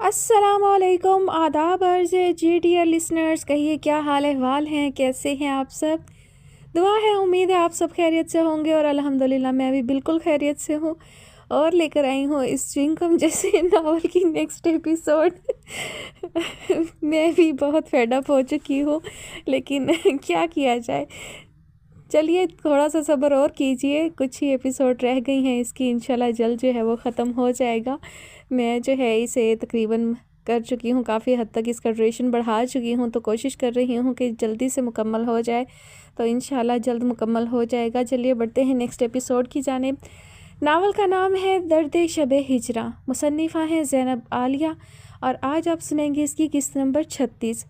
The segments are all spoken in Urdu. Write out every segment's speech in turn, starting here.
السلام علیکم، آداب عرض جی ڈیئر لسنرز، کہیے کیا حال احوال ہیں، کیسے ہیں آپ سب؟ دعا ہے، امید ہے آپ سب خیریت سے ہوں گے، اور الحمدللہ میں بھی بالکل خیریت سے ہوں، اور لے کر آئی ہوں اس چنگم جیسے ناول کی نیکسٹ ایپیسوڈ۔ میں بھی بہت فیڈ اپ ہو چکی ہوں، لیکن کیا کیا جائے۔ چلیے تھوڑا سا صبر اور کیجئے، کچھ ہی ایپیسوڈ رہ گئی ہیں اس کی، انشاءاللہ جلد جو ہے وہ ختم ہو جائے گا۔ میں جو ہے اسے تقریباً کر چکی ہوں، کافی حد تک اس کا ڈیوریشن بڑھا چکی ہوں، تو کوشش کر رہی ہوں کہ جلدی سے مکمل ہو جائے، تو انشاءاللہ جلد مکمل ہو جائے گا۔ چلیے بڑھتے ہیں نیکسٹ ایپیسوڈ کی جانب۔ ناول کا نام ہے درد شب ہجراں، مصنفہ ہیں زینب عالیہ، اور آج آپ سنیں گے اس کی قسط نمبر 36۔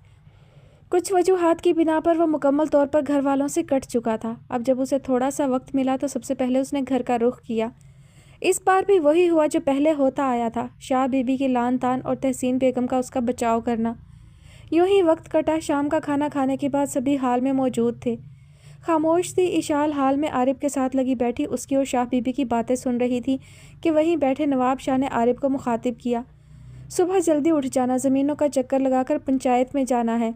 کچھ وجوہات کی بنا پر وہ مکمل طور پر گھر والوں سے کٹ چکا تھا۔ اب جب اسے تھوڑا سا وقت ملا تو سب سے پہلے اس نے گھر کا رخ کیا۔ اس بار بھی وہی ہوا جو پہلے ہوتا آیا تھا، شاہ بی بی کی لان تان اور تحسین بیگم کا اس کا بچاؤ کرنا۔ یوں ہی وقت کٹا۔ شام کا کھانا کھانے کے بعد سبھی حال میں موجود تھے۔ خاموش تھی اشال حال میں عارف کے ساتھ لگی بیٹھی، اس کی اور شاہ بی بی کی باتیں سن رہی تھی کہ وہیں بیٹھے نواب شاہ نے عارف کو مخاطب کیا۔ صبح جلدی اٹھ جانا، زمینوں کا چکر لگا کر پنچایت میں جانا ہے۔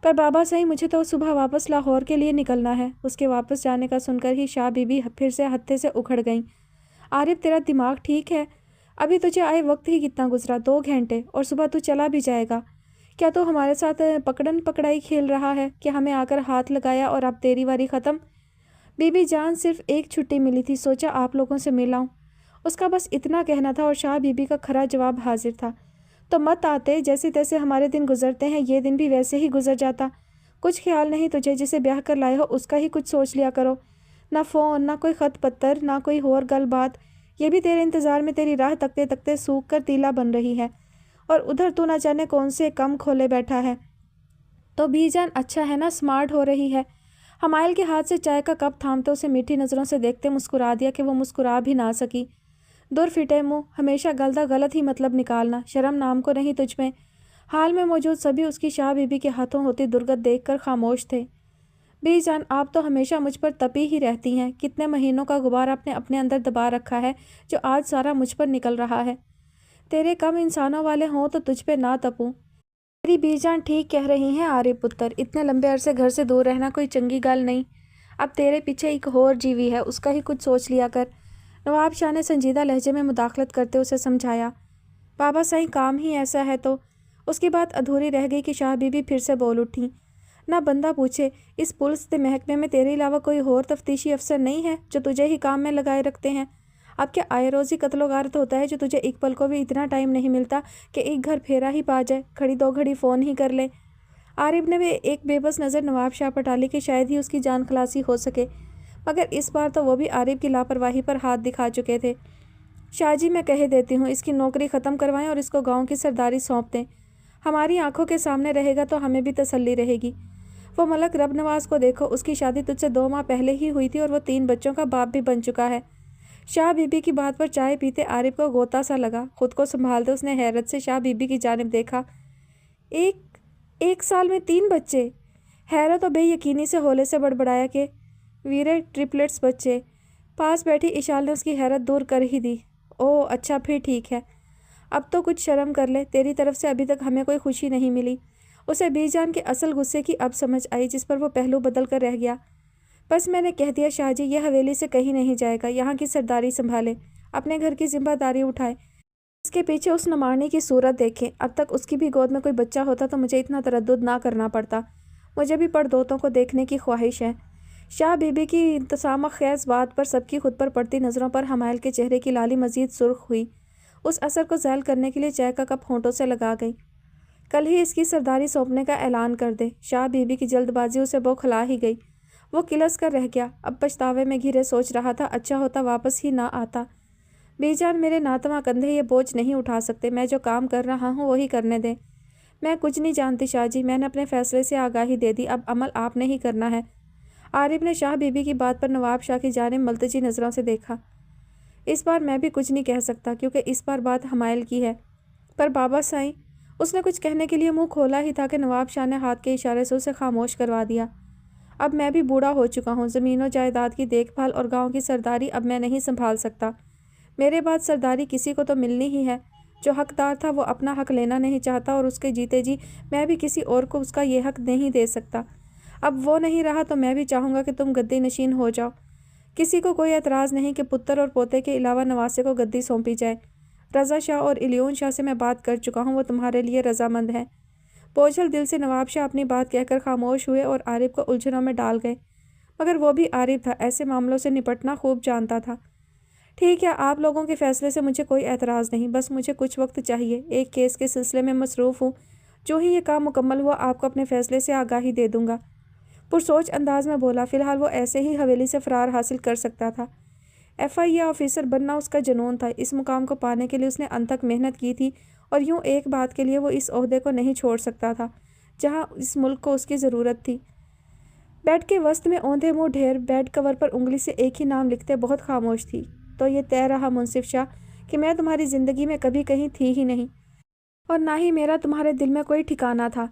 پر بابا صحیح، مجھے تو صبح واپس لاہور کے لیے نکلنا ہے۔ اس کے واپس جانے کا سن کر ہی شاہ بی بی پھر سے ہتھے سے اکھڑ گئیں۔ عارف، تیرا دماغ ٹھیک ہے؟ ابھی تجھے آئے وقت ہی کتنا گزرا، 2 گھنٹے، اور صبح تو چلا بھی جائے گا۔ کیا تو ہمارے ساتھ پکڑن پکڑائی کھیل رہا ہے کہ ہمیں آ کر ہاتھ لگایا اور اب تیری واری ختم؟ بی بی جان، صرف ایک چھٹی ملی تھی، سوچا آپ لوگوں سے مل آؤں۔ اس کا بس اتنا کہنا تھا، اور شاہ بی بی کا کھرا جواب حاضر تھا۔ تو مت آتے، جیسے تیسے ہمارے دن گزرتے ہیں، یہ دن بھی ویسے ہی گزر جاتا۔ کچھ خیال نہیں تجھے؟ جسے بیاہ کر لائے ہو اس کا ہی کچھ سوچ لیا کرو۔ نہ فون، نہ کوئی خط پتر، نہ کوئی اور گل بات۔ یہ بھی تیرے انتظار میں تیری راہ تکتے تکتے سوکھ کر تیلا بن رہی ہے، اور ادھر تو نہ جانے کون سے کم کھولے بیٹھا ہے۔ تو بی جان اچھا ہے نا، سمارٹ ہو رہی ہے۔ حمائل کے ہاتھ سے چائے کا کپ تھامتے اسے میٹھی نظروں سے دیکھتے مسکرا دیا کہ وہ مسکرا بھی نہ سکی۔ دور فٹے منہ، ہمیشہ غلطہ غلط ہی مطلب نکالنا، شرم نام کو نہیں تجھ میں۔ حال میں موجود سبھی اس کی شاہ بی بی کے ہاتھوں ہوتی درگت دیکھ کر خاموش تھے۔ بی جان، آپ تو ہمیشہ مجھ پر تپی ہی رہتی ہیں، کتنے مہینوں کا غبار آپ نے اپنے اندر دبا رکھا ہے جو آج سارا مجھ پر نکل رہا ہے۔ تیرے کم انسانوں والے ہوں تو تجھ پہ نہ تپوں۔ میری بی جان ٹھیک کہہ رہی ہیں عارف پتر، اتنے لمبے عرصے گھر سے دور رہنا کوئی چنگی گل نہیں۔ اب تیرے پیچھے ایک اور جیوی ہے، اس کا ہی کچھ سوچ لیا کر۔ نواب شاہ نے سنجیدہ لہجے میں مداخلت کرتے اسے سمجھایا۔ بابا صحیح کام ہی ایسا ہے تو۔ اس کی بات ادھوری رہ گئی کہ شاہ بی بی پھر سے بول اٹھیں۔ نہ بندہ پوچھے، اس پولیس کے محکمے میں تیرے علاوہ کوئی اور تفتیشی افسر نہیں ہے جو تجھے ہی کام میں لگائے رکھتے ہیں؟ اب کیا آئے روزی قتل و غارت ہوتا ہے جو تجھے ایک پل کو بھی اتنا ٹائم نہیں ملتا کہ ایک گھر پھیرا ہی پا جائے، کھڑی 2 گھڑی فون ہی کر لے؟ عارف نے بھی ایک بے بس نظر نواب شاہ پر ڈالی کہ شاید ہی اس کی جان خلاصی ہو سکے، مگر اس بار تو وہ بھی عارف کی لاپرواہی پر ہاتھ دکھا چکے تھے۔ شاہ جی، میں کہہ دیتی ہوں، اس کی نوکری ختم کروائیں اور اس کو گاؤں کی سرداری سونپ دیں۔ ہماری آنکھوں کے سامنے رہے گا تو ہمیں بھی تسلی رہے گی۔ وہ ملک رب نواز کو دیکھو، اس کی شادی تجھ سے 2 ماہ پہلے ہی ہوئی تھی اور وہ 3 بچوں کا باپ بھی بن چکا ہے۔ شاہ بی بی کی بات پر چائے پیتے عارف کو غوطہ سا لگا۔ خود کو سنبھالتے اس نے حیرت سے شاہ بی بی کی جانب دیکھا۔ ایک سال میں 3 بچے؟ حیرت و بے یقینی سے ہولے سے بڑبڑایا کہ ویرے، ٹرپلٹس بچے۔ پاس بیٹھی اشال نے اس کی حیرت دور کر ہی دی۔ اوہ اچھا، پھر ٹھیک ہے۔ اب تو کچھ شرم کر لے، تیری طرف سے ابھی تک ہمیں کوئی خوشی نہیں ملی۔ اسے بی جان کے اصل غصے کی اب سمجھ آئی، جس پر وہ پہلو بدل کر رہ گیا۔ بس میں نے کہہ دیا شاہ جی، یہ حویلی سے کہیں نہیں جائے گا، یہاں کی سرداری سنبھالے، اپنے گھر کی ذمہ داری اٹھائے، اس کے پیچھے اس نمارنی کی صورت دیکھیں۔ اب تک اس کی بھی گود میں کوئی بچہ ہوتا تو مجھے اتنا تردد نہ کرنا پڑتا۔ مجھے بھی پردوتوں کو دیکھنے کی خواہش ہے۔ شاہ بی بی کی انتسامہ خیز بات پر سب کی خود پر پڑتی نظروں پر حمائل کے چہرے کی لالی مزید سرخ ہوئی۔ اس اثر کو زائل کرنے کے لیے چائے کا کپ ہونٹوں سے لگا گئی۔ کل ہی اس کی سرداری سونپنے کا اعلان کر دے۔ شاہ بی بی کی جلد بازی اسے بوکھلا ہی گئی۔ وہ کلس کر رہ گیا، اب پچھتاوے میں گھرے سوچ رہا تھا اچھا ہوتا واپس ہی نہ آتا۔ بی جان، میرے ناتواں کندھے یہ بوجھ نہیں اٹھا سکتے، میں جو کام کر رہا ہوں وہی کرنے دیں۔ میں کچھ نہیں جانتی شاہ جی، میں نے اپنے فیصلے سے آگاہی دے دی، اب عمل آپ نے ہی کرنا ہے۔ عارف نے شاہ بی بی کی بات پر نواب شاہ کی جانب ملتجی نظروں سے دیکھا۔ اس بار میں بھی کچھ نہیں کہہ سکتا کیونکہ اس بار بات حمائل کی ہے۔ پر بابا سائیں، اس نے کچھ کہنے کے لیے منہ کھولا ہی تھا کہ نواب شاہ نے ہاتھ کے اشارے سے اسے خاموش کروا دیا۔ اب میں بھی بوڑھا ہو چکا ہوں، زمین و جائیداد کی دیکھ بھال اور گاؤں کی سرداری اب میں نہیں سنبھال سکتا۔ میرے بعد سرداری کسی کو تو ملنی ہی ہے۔ جو حقدار تھا وہ اپنا حق لینا نہیں چاہتا اور اس کے جیتے جی میں بھی کسی اور کو اس کا یہ حق نہیں دے سکتا۔ اب وہ نہیں رہا تو میں بھی چاہوں گا کہ تم گدی نشین ہو جاؤ۔ کسی کو کوئی اعتراض نہیں کہ پتر اور پوتے کے علاوہ نواسے کو گدی سونپی جائے۔ رضا شاہ اور الیون شاہ سے میں بات کر چکا ہوں، وہ تمہارے لیے رضامند ہیں۔ بوجھل دل سے نواب شاہ اپنی بات کہہ کر خاموش ہوئے اور عارف کو الجھنوں میں ڈال گئے، مگر وہ بھی عارف تھا، ایسے معاملوں سے نپٹنا خوب جانتا تھا۔ ٹھیک ہے، آپ لوگوں کے فیصلے سے مجھے کوئی اعتراض نہیں، بس مجھے کچھ وقت چاہیے، ایک کیس کے سلسلے میں مصروف ہوں، جو ہی یہ کام مکمل ہوا آپ کو اپنے فیصلے سے آگاہی دے دوں گا۔ پرسوچ انداز میں بولا، فی الحال وہ ایسے ہی حویلی سے فرار حاصل کر سکتا تھا۔ FIA آفیسر بننا اس کا جنون تھا، اس مقام کو پانے کے لیے اس نے انتھک محنت کی تھی اور یوں ایک بات کے لیے وہ اس عہدے کو نہیں چھوڑ سکتا تھا جہاں اس ملک کو اس کی ضرورت تھی۔ بیڈ کے وسط میں اوندھے منہ ڈھیر بیڈ کور پر انگلی سے ایک ہی نام لکھتے بہت خاموش تھی۔ تو یہ طے رہا منصف شاہ کہ میں تمہاری زندگی میں کبھی کہیں تھی ہی نہیں اور نہ ہی میرا تمہارے دل میں کوئی ٹھکانہ تھا۔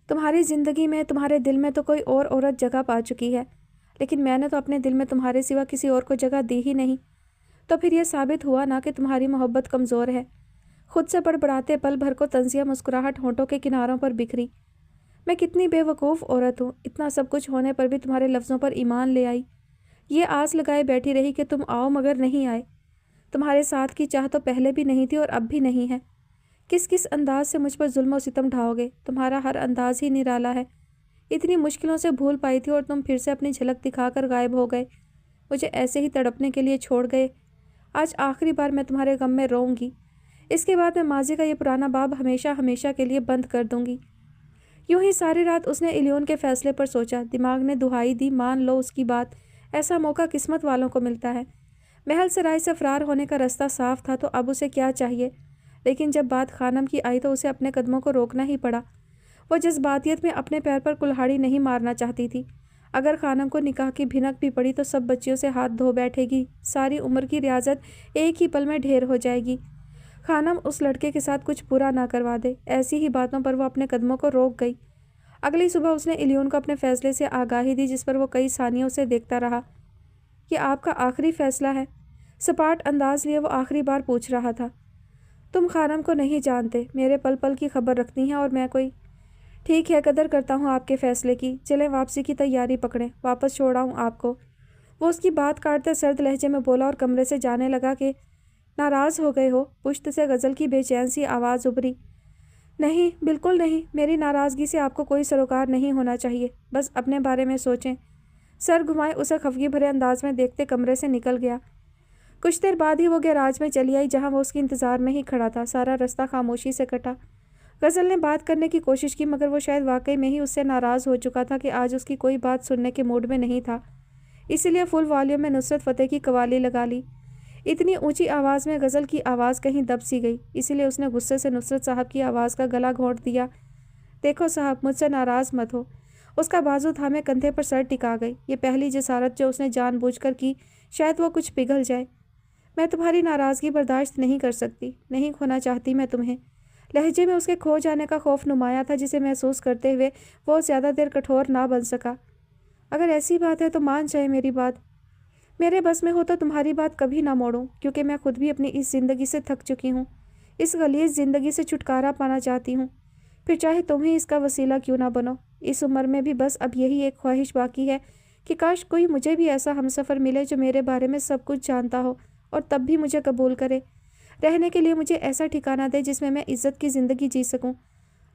تمہاری زندگی میں، تمہارے دل میں تو کوئی اور عورت جگہ پا چکی ہے، لیکن میں نے تو اپنے دل میں تمہارے سوا کسی اور کو جگہ دی ہی نہیں۔ تو پھر یہ ثابت ہوا نہ کہ تمہاری محبت کمزور ہے۔ خود سے بڑبڑاتے پل بھر کو طنزیہ مسکراہٹ ہونٹوں کے کناروں پر بکھری۔ میں کتنی بے وقوف عورت ہوں، اتنا سب کچھ ہونے پر بھی تمہارے لفظوں پر ایمان لے آئی، یہ آس لگائے بیٹھی رہی کہ تم آؤ مگر نہیں آئے۔ تمہارے ساتھ کی چاہ تو پہلے بھی نہیں تھی اور اب بھی نہیں ہے۔ کس کس انداز سے مجھ پر ظلم و ستم ڈھاؤ گے، تمہارا ہر انداز ہی نرالا ہے۔ اتنی مشکلوں سے بھول پائی تھی اور تم پھر سے اپنی جھلک دکھا کر غائب ہو گئے، مجھے ایسے ہی تڑپنے کے لیے چھوڑ گئے۔ آج آخری بار میں تمہارے غم میں روؤں گی، اس کے بعد میں ماضی کا یہ پرانا باب ہمیشہ ہمیشہ کے لیے بند کر دوں گی۔ یوں ہی ساری رات اس نے الیون کے فیصلے پر سوچا، دماغ نے دہائی دی، مان لو اس کی بات، ایسا موقع قسمت والوں کو ملتا ہے۔ محل سرائے سے فرار ہونے کا راستہ صاف تھا تو اب اسے کیا چاہیے، لیکن جب بات خانم کی آئی تو اسے اپنے قدموں کو روکنا ہی پڑا۔ وہ جذباتیت میں اپنے پیر پر کلہاڑی نہیں مارنا چاہتی تھی۔ اگر خانم کو نکاح کی بھنک بھی پڑی تو سب بچیوں سے ہاتھ دھو بیٹھے گی، ساری عمر کی ریاضت ایک ہی پل میں ڈھیر ہو جائے گی۔ خانم اس لڑکے کے ساتھ کچھ برا نہ کروا دے، ایسی ہی باتوں پر وہ اپنے قدموں کو روک گئی۔ اگلی صبح اس نے الیون کو اپنے فیصلے سے آگاہی دی، جس پر وہ کئی ثانیوں سے دیکھتا رہا۔ یہ آپ کا آخری فیصلہ ہے؟ سپاٹ انداز لیے وہ آخری بار پوچھ رہا تھا۔ تم خانم کو نہیں جانتے، میرے پل پل کی خبر رکھتی ہیں اور میں کوئی… ٹھیک ہے، قدر کرتا ہوں آپ کے فیصلے کی، چلیں واپسی کی تیاری پکڑیں، واپس چھوڑاؤں آپ کو۔ وہ اس کی بات کاٹتے سرد لہجے میں بولا اور کمرے سے جانے لگا کہ ناراض ہو گئے ہو؟ پشت سے غزل کی بے چین سی آواز ابھری۔ نہیں، بالکل نہیں، میری ناراضگی سے آپ کو کوئی سروکار نہیں ہونا چاہیے، بس اپنے بارے میں سوچیں۔ سر گھمائے اسے خفگی بھرے انداز میں دیکھتے کمرے سے نکل گیا۔ کچھ دیر بعد ہی وہ گیراج میں چلی آئی جہاں وہ اس کی انتظار میں ہی کھڑا تھا۔ سارا رستہ خاموشی سے کٹا۔ غزل نے بات کرنے کی کوشش کی مگر وہ شاید واقعی میں ہی اس سے ناراض ہو چکا تھا کہ آج اس کی کوئی بات سننے کے موڈ میں نہیں تھا، اسی لیے فل والیوم میں نصرت فتح کی قوالی لگا لی۔ اتنی اونچی آواز میں غزل کی آواز کہیں دب سی گئی، اسی لیے اس نے غصے سے نصرت صاحب کی آواز کا گلا گھونٹ دیا۔ دیکھو صاحب، مجھ سے ناراض مت ہو۔ اس کا بازو تھامے کندھے پر سر ٹکا گئی۔ یہ پہلی جسارت جو اس نے جان بوجھ کر کی، شاید وہ کچھ پگھل جائے۔ میں تمہاری ناراضگی برداشت نہیں کر سکتی، نہیں کھونا چاہتی میں تمہیں۔ لہجے میں اس کے کھو جانے کا خوف نمایاں تھا جسے محسوس کرتے ہوئے وہ زیادہ دیر کٹھور نہ بن سکا۔ اگر ایسی بات ہے تو مان جائے میری بات، میرے بس میں ہو تو تمہاری بات کبھی نہ موڑوں، کیونکہ میں خود بھی اپنی اس زندگی سے تھک چکی ہوں، اس غلیظ زندگی سے چھٹکارا پانا چاہتی ہوں، پھر چاہے تم ہی اس کا وسیلہ کیوں نہ بنو۔ اس عمر میں بھی بس اب یہی ایک خواہش باقی ہے کہ کاش کوئی مجھے بھی ایسا ہمسفر ملے جو میرے بارے میں سب کچھ جانتا ہو اور تب بھی مجھے قبول کرے، رہنے کے لیے مجھے ایسا ٹھکانہ دے جس میں عزت کی زندگی جی سکوں۔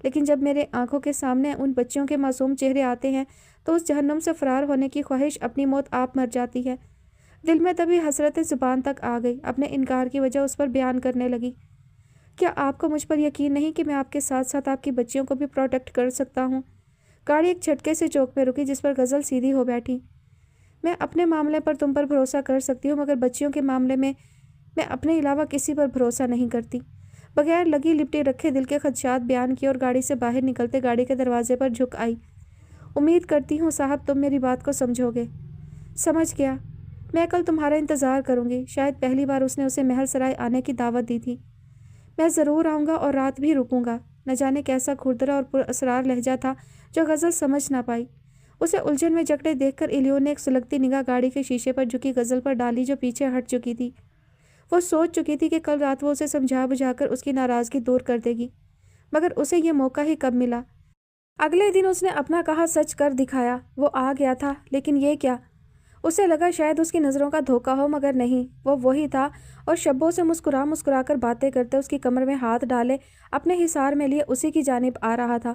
لیکن جب میرے آنکھوں کے سامنے ان بچیوں کے معصوم چہرے آتے ہیں تو اس جہنم سے فرار ہونے کی خواہش اپنی موت آپ مر جاتی ہے۔ دل میں تبھی حسرت زبان تک آ گئی، اپنے انکار کی وجہ اس پر بیان کرنے لگی۔ کیا آپ کو مجھ پر یقین نہیں کہ میں آپ کے ساتھ ساتھ آپ کی بچیوں کو بھی پروٹیکٹ کر سکتا ہوں؟ گاڑی ایک جھٹکے سے چوک پہ رکی جس پر غزل سیدھی ہو بیٹھی۔ میں اپنے معاملے پر تم پر بھروسہ کر سکتی ہوں مگر بچیوں کے معاملے میں اپنے علاوہ کسی پر بھروسہ نہیں کرتی۔ بغیر لگی لپٹی رکھے دل کے خدشات بیان کیے اور گاڑی سے باہر نکلتے گاڑی کے دروازے پر جھک آئی۔ امید کرتی ہوں صاحب تم میری بات کو سمجھو گے۔ سمجھ گیا، میں کل تمہارا انتظار کروں گی۔ شاید پہلی بار اس نے اسے محل سرائے آنے کی دعوت دی تھی۔ میں ضرور آؤں گا اور رات بھی رکوں گا۔ نہ جانے کیسا کھردرا اور پر اسرار لہجہ تھا جو غزل سمجھ نہ پائی۔ اسے الجھن میں جکڑے دیکھ کر الیون نے ایک سلگتی نگاہ گاڑی کے شیشے پر جھکی غزل پر ڈالی جو پیچھے ہٹ چکی تھی۔ وہ سوچ چکی تھی کہ کل رات وہ اسے سمجھا بجھا کر اس کی ناراضگی دور کر دے گی، مگر اسے یہ موقع ہی کب ملا؟ اگلے دن اس نے اپنا کہا سچ کر دکھایا۔ وہ آ گیا تھا، لیکن یہ کیا؟ اسے لگا شاید اس کی نظروں کا دھوکہ ہو، مگر نہیں، وہ وہی تھا، اور شبو سے مسکرا کر باتیں کرتے اس کی کمر میں ہاتھ ڈالے اپنے حصار میں لیے اسی کی جانب آ رہا تھا۔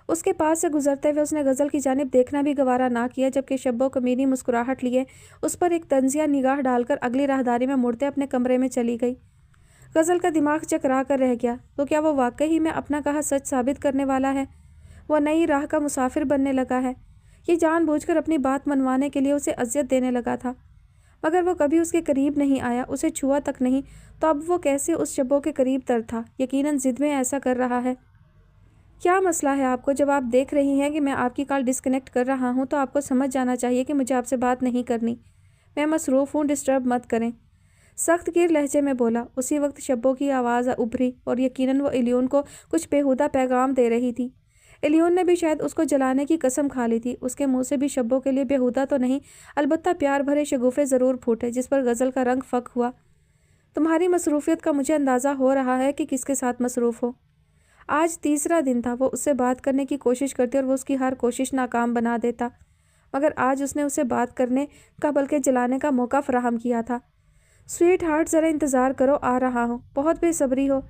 اس کے پاس سے گزرتے ہوئے اس نے غزل کی جانب دیکھنا بھی گوارا نہ کیا، جبکہ شبو کمینی مسکراہٹ لیے اس پر ایک طنزیہ نگاہ ڈال کر اگلی راہداری میں مڑتے اپنے کمرے میں چلی گئی۔ غزل کا دماغ چکرا کر رہ گیا، تو کیا وہ واقعی میں اپنا کہا سچ ثابت کرنے والا ہے؟ وہ نئی راہ کا مسافر بننے لگا ہے؟ یہ جان بوجھ کر اپنی بات منوانے کے لیے اسے اذیت دینے لگا تھا، مگر وہ کبھی اس کے قریب نہیں آیا، اسے چھوا تک نہیں، تو اب وہ کیسے اس شبو کے قریب تر تھا؟ یقیناً ضد میں ایسا کر رہا ہے۔ کیا مسئلہ ہے آپ کو؟ جب آپ دیکھ رہی ہیں کہ میں آپ کی کال ڈسکنیکٹ کر رہا ہوں تو آپ کو سمجھ جانا چاہیے کہ مجھے آپ سے بات نہیں کرنی، میں مصروف ہوں، ڈسٹرب مت کریں، سخت گیر لہجے میں بولا۔ اسی وقت شبو کی آواز ابھری اور یقیناً وہ الیون کو کچھ بےہودہ پیغام دے رہی تھی۔ الیون نے بھی شاید اس کو جلانے کی قسم کھا لی تھی۔ اس کے منہ سے بھی شبو کے لیے بےہودہ تو نہیں، البتہ پیار بھرے شگوفے ضرور پھوٹے، جس پر غزل کا رنگ فک ہوا۔ تمہاری مصروفیت کا مجھے اندازہ ہو رہا ہے کہ کس کے ساتھ مصروف ہو۔ آج تیسرا دن تھا، وہ اس سے بات کرنے کی کوشش کرتی اور وہ اس کی ہر کوشش ناکام بنا دیتا، مگر آج اس نے اسے بات کرنے کا بلکہ جلانے کا موقع فراہم کیا تھا۔ سویٹ ہارٹ، ذرا انتظار کرو، آ رہا ہوں، بہت بے صبری ہو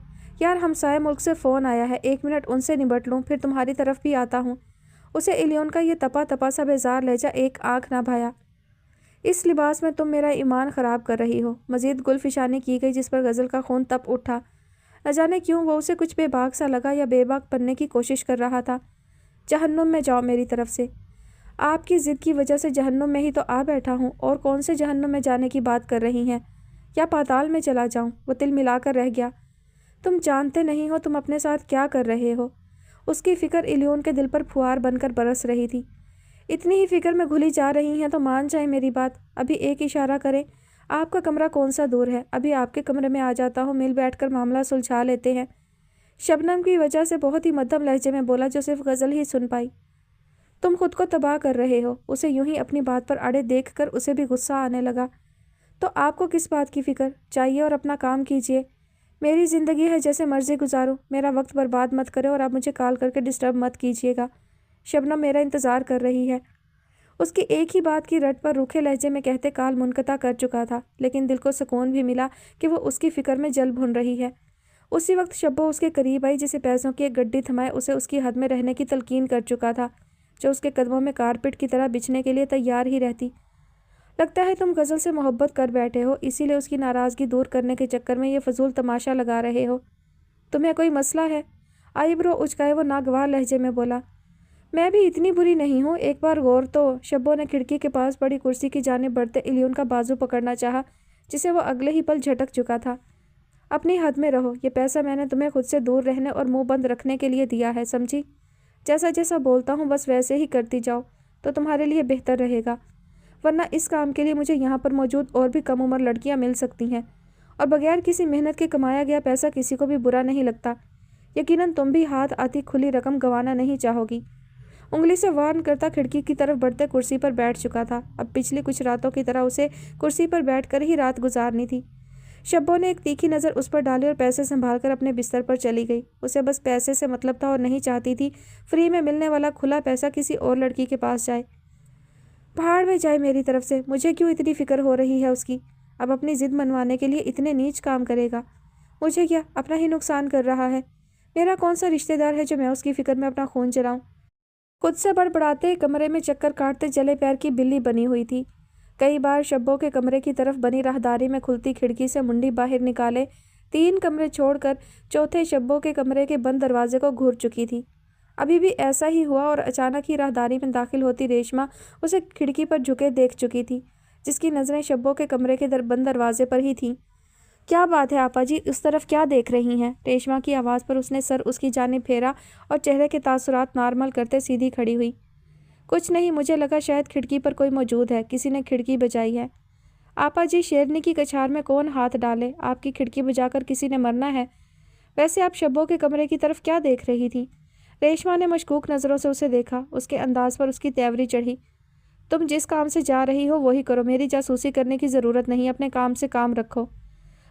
یار، ہمسائے ملک سے فون آیا ہے، 1 منٹ ان سے نبٹ لوں، پھر تمہاری طرف بھی آتا ہوں۔ اسے الیون کا یہ تپا تپا سا بیزار لہجہ ایک آنکھ نہ بھایا۔ اس لباس میں تم میرا ایمان خراب کر رہی ہو۔ مزید گل فشانی کی گئی، جس پر غزل کا خون تپ اٹھا۔ نہ جانے کیوں وہ اسے کچھ بے باک سا لگا یا بے باک بننے کی کوشش کر رہا تھا۔ جہنم میں جاؤ میری طرف سے، آپ کی ضد کی وجہ سے جہنم میں ہی تو آ بیٹھا ہوں، اور کون سے جہنم میں جانے کی بات کر رہی ہیں؟ یا پاتال میں چلا جاؤں؟ وہ تل ملا کر رہ گیا۔ تم جانتے نہیں ہو تم اپنے ساتھ کیا کر رہے ہو۔ اس کی فکر الیون کے دل پر پھوار بن کر برس رہی تھی۔ اتنی ہی فکر میں گھلی جا رہی ہیں تو مان جائیں میری بات، ابھی ایک اشارہ کریں، آپ کا کمرہ کون سا دور ہے؟ ابھی آپ کے کمرے میں آ جاتا ہوں، مل بیٹھ کر معاملہ سلجھا لیتے ہیں۔ شبنم کی وجہ سے بہت ہی مدھم لہجے میں بولا، جو صرف غزل ہی سن پائی۔ تم خود کو تباہ کر رہے ہو۔ اسے یوں ہی اپنی بات پر اڑے دیکھ کر اسے بھی غصہ آنے لگا۔ تو آپ کو کس بات کی فکر چاہیے اور اپنا کام کیجیے۔ میری زندگی ہے، جیسے مرضی گزارو، میرا وقت برباد مت کرے اور آپ مجھے کال کر کے ڈسٹرب مت کیجیے گا۔ شبنم میرا انتظار کر رہی ہے۔ اس کی ایک ہی بات کی رٹ پر روکھے لہجے میں کہتے کال منقطع کر چکا تھا، لیکن دل کو سکون بھی ملا کہ وہ اس کی فکر میں جل بھن رہی ہے۔ اسی وقت شبو اس کے قریب آئی، جسے پیسوں کی ایک گڈی تھمائے اسے اس کی حد میں رہنے کی تلقین کر چکا تھا، جو اس کے قدموں میں کارپٹ کی طرح بچھنے کے لیے تیار ہی رہتی۔ لگتا ہے تم غزل سے محبت کر بیٹھے ہو، اسی لیے اس کی ناراضگی دور کرنے کے چکر میں یہ فضول تماشا لگا رہے ہو۔ تمہیں کوئی مسئلہ ہے؟ آئی برو اچکائے وہ ناگوار لہجے میں بولا۔ میں بھی اتنی بری نہیں ہوں، ایک بار غور تو۔ شبو نے کھڑکی کے پاس پڑی کرسی کی جانب بڑھتے الیون کا بازو پکڑنا چاہا، جسے وہ اگلے ہی پل جھٹک چکا تھا۔ اپنی حد میں رہو، یہ پیسہ میں نے تمہیں خود سے دور رہنے اور منہ بند رکھنے کے لیے دیا ہے، سمجھی؟ جیسا جیسا بولتا ہوں بس ویسے ہی کرتی جاؤ تو تمہارے لیے بہتر رہے گا، ورنہ اس کام کے لیے مجھے یہاں پر موجود اور بھی کم عمر لڑکیاں مل سکتی ہیں، اور بغیر کسی محنت کے کمایا گیا پیسہ کسی کو بھی برا نہیں لگتا۔ یقیناً تم بھی ہاتھ آتی کھلی رقم گنوانا نہیں چاہو گی۔ انگلی سے وارن کرتا کھڑکی کی طرف بڑھتے کرسی پر بیٹھ چکا تھا۔ اب پچھلی کچھ راتوں کی طرح اسے کرسی پر بیٹھ کر ہی رات گزارنی تھی۔ شبو نے ایک تیکھی نظر اس پر ڈالی اور پیسے سنبھال کر اپنے بستر پر چلی گئی۔ اسے بس پیسے سے مطلب تھا اور نہیں چاہتی تھی فری میں ملنے والا کھلا پیسہ کسی اور لڑکی کے پاس جائے۔ بھاڑ میں جائے میری طرف سے، مجھے کیوں اتنی فکر ہو رہی ہے اس کی؟ اب اپنی ضد منوانے کے لیے اتنے نیچ کام کرے گا؟ مجھے کیا، اپنا ہی نقصان کر رہا ہے۔ میرا کون سا رشتہ دار ہے جو میں اس کی فکر میں اپنا خون جلاؤں؟ خود سے بڑبڑاتے کمرے میں چکر کاٹتے جلے پیر کی بلی بنی ہوئی تھی۔ کئی بار شبو کے کمرے کی طرف بنی راہداری میں کھلتی کھڑکی سے منڈی باہر نکالے 3 کمرے چھوڑ کر چوتھے شبو کے کمرے کے بند دروازے کو گھور چکی تھی۔ ابھی بھی ایسا ہی ہوا اور اچانک ہی راہداری میں داخل ہوتی ریشما اسے کھڑکی پر جھکے دیکھ چکی تھی، جس کی نظریں شبو کے کمرے کے بند دروازے پر ہی تھیں۔ کیا بات ہے آپا جی، اس طرف کیا دیکھ رہی ہیں؟ ریشما کی آواز پر اس نے سر اس کی جانب پھیرا اور چہرے کے تاثرات نارمل کرتے سیدھی کھڑی ہوئی۔ کچھ نہیں، مجھے لگا شاید کھڑکی پر کوئی موجود ہے، کسی نے کھڑکی بجائی ہے۔ آپا جی، شیرنی کی کچھار میں کون ہاتھ ڈالے، آپ کی کھڑکی بجا کر کسی نے مرنا ہے۔ ویسے آپ شبو کے کمرے کی طرف کیا دیکھ رہی تھی؟ ریشما نے مشکوک نظروں سے اسے دیکھا۔ اس کے انداز پر اس کی تیوری چڑھی۔ تم جس کام سے جا رہی ہو وہی کرو، میری جاسوسی کرنے کی ضرورت نہیں، اپنے کام سے کام رکھو۔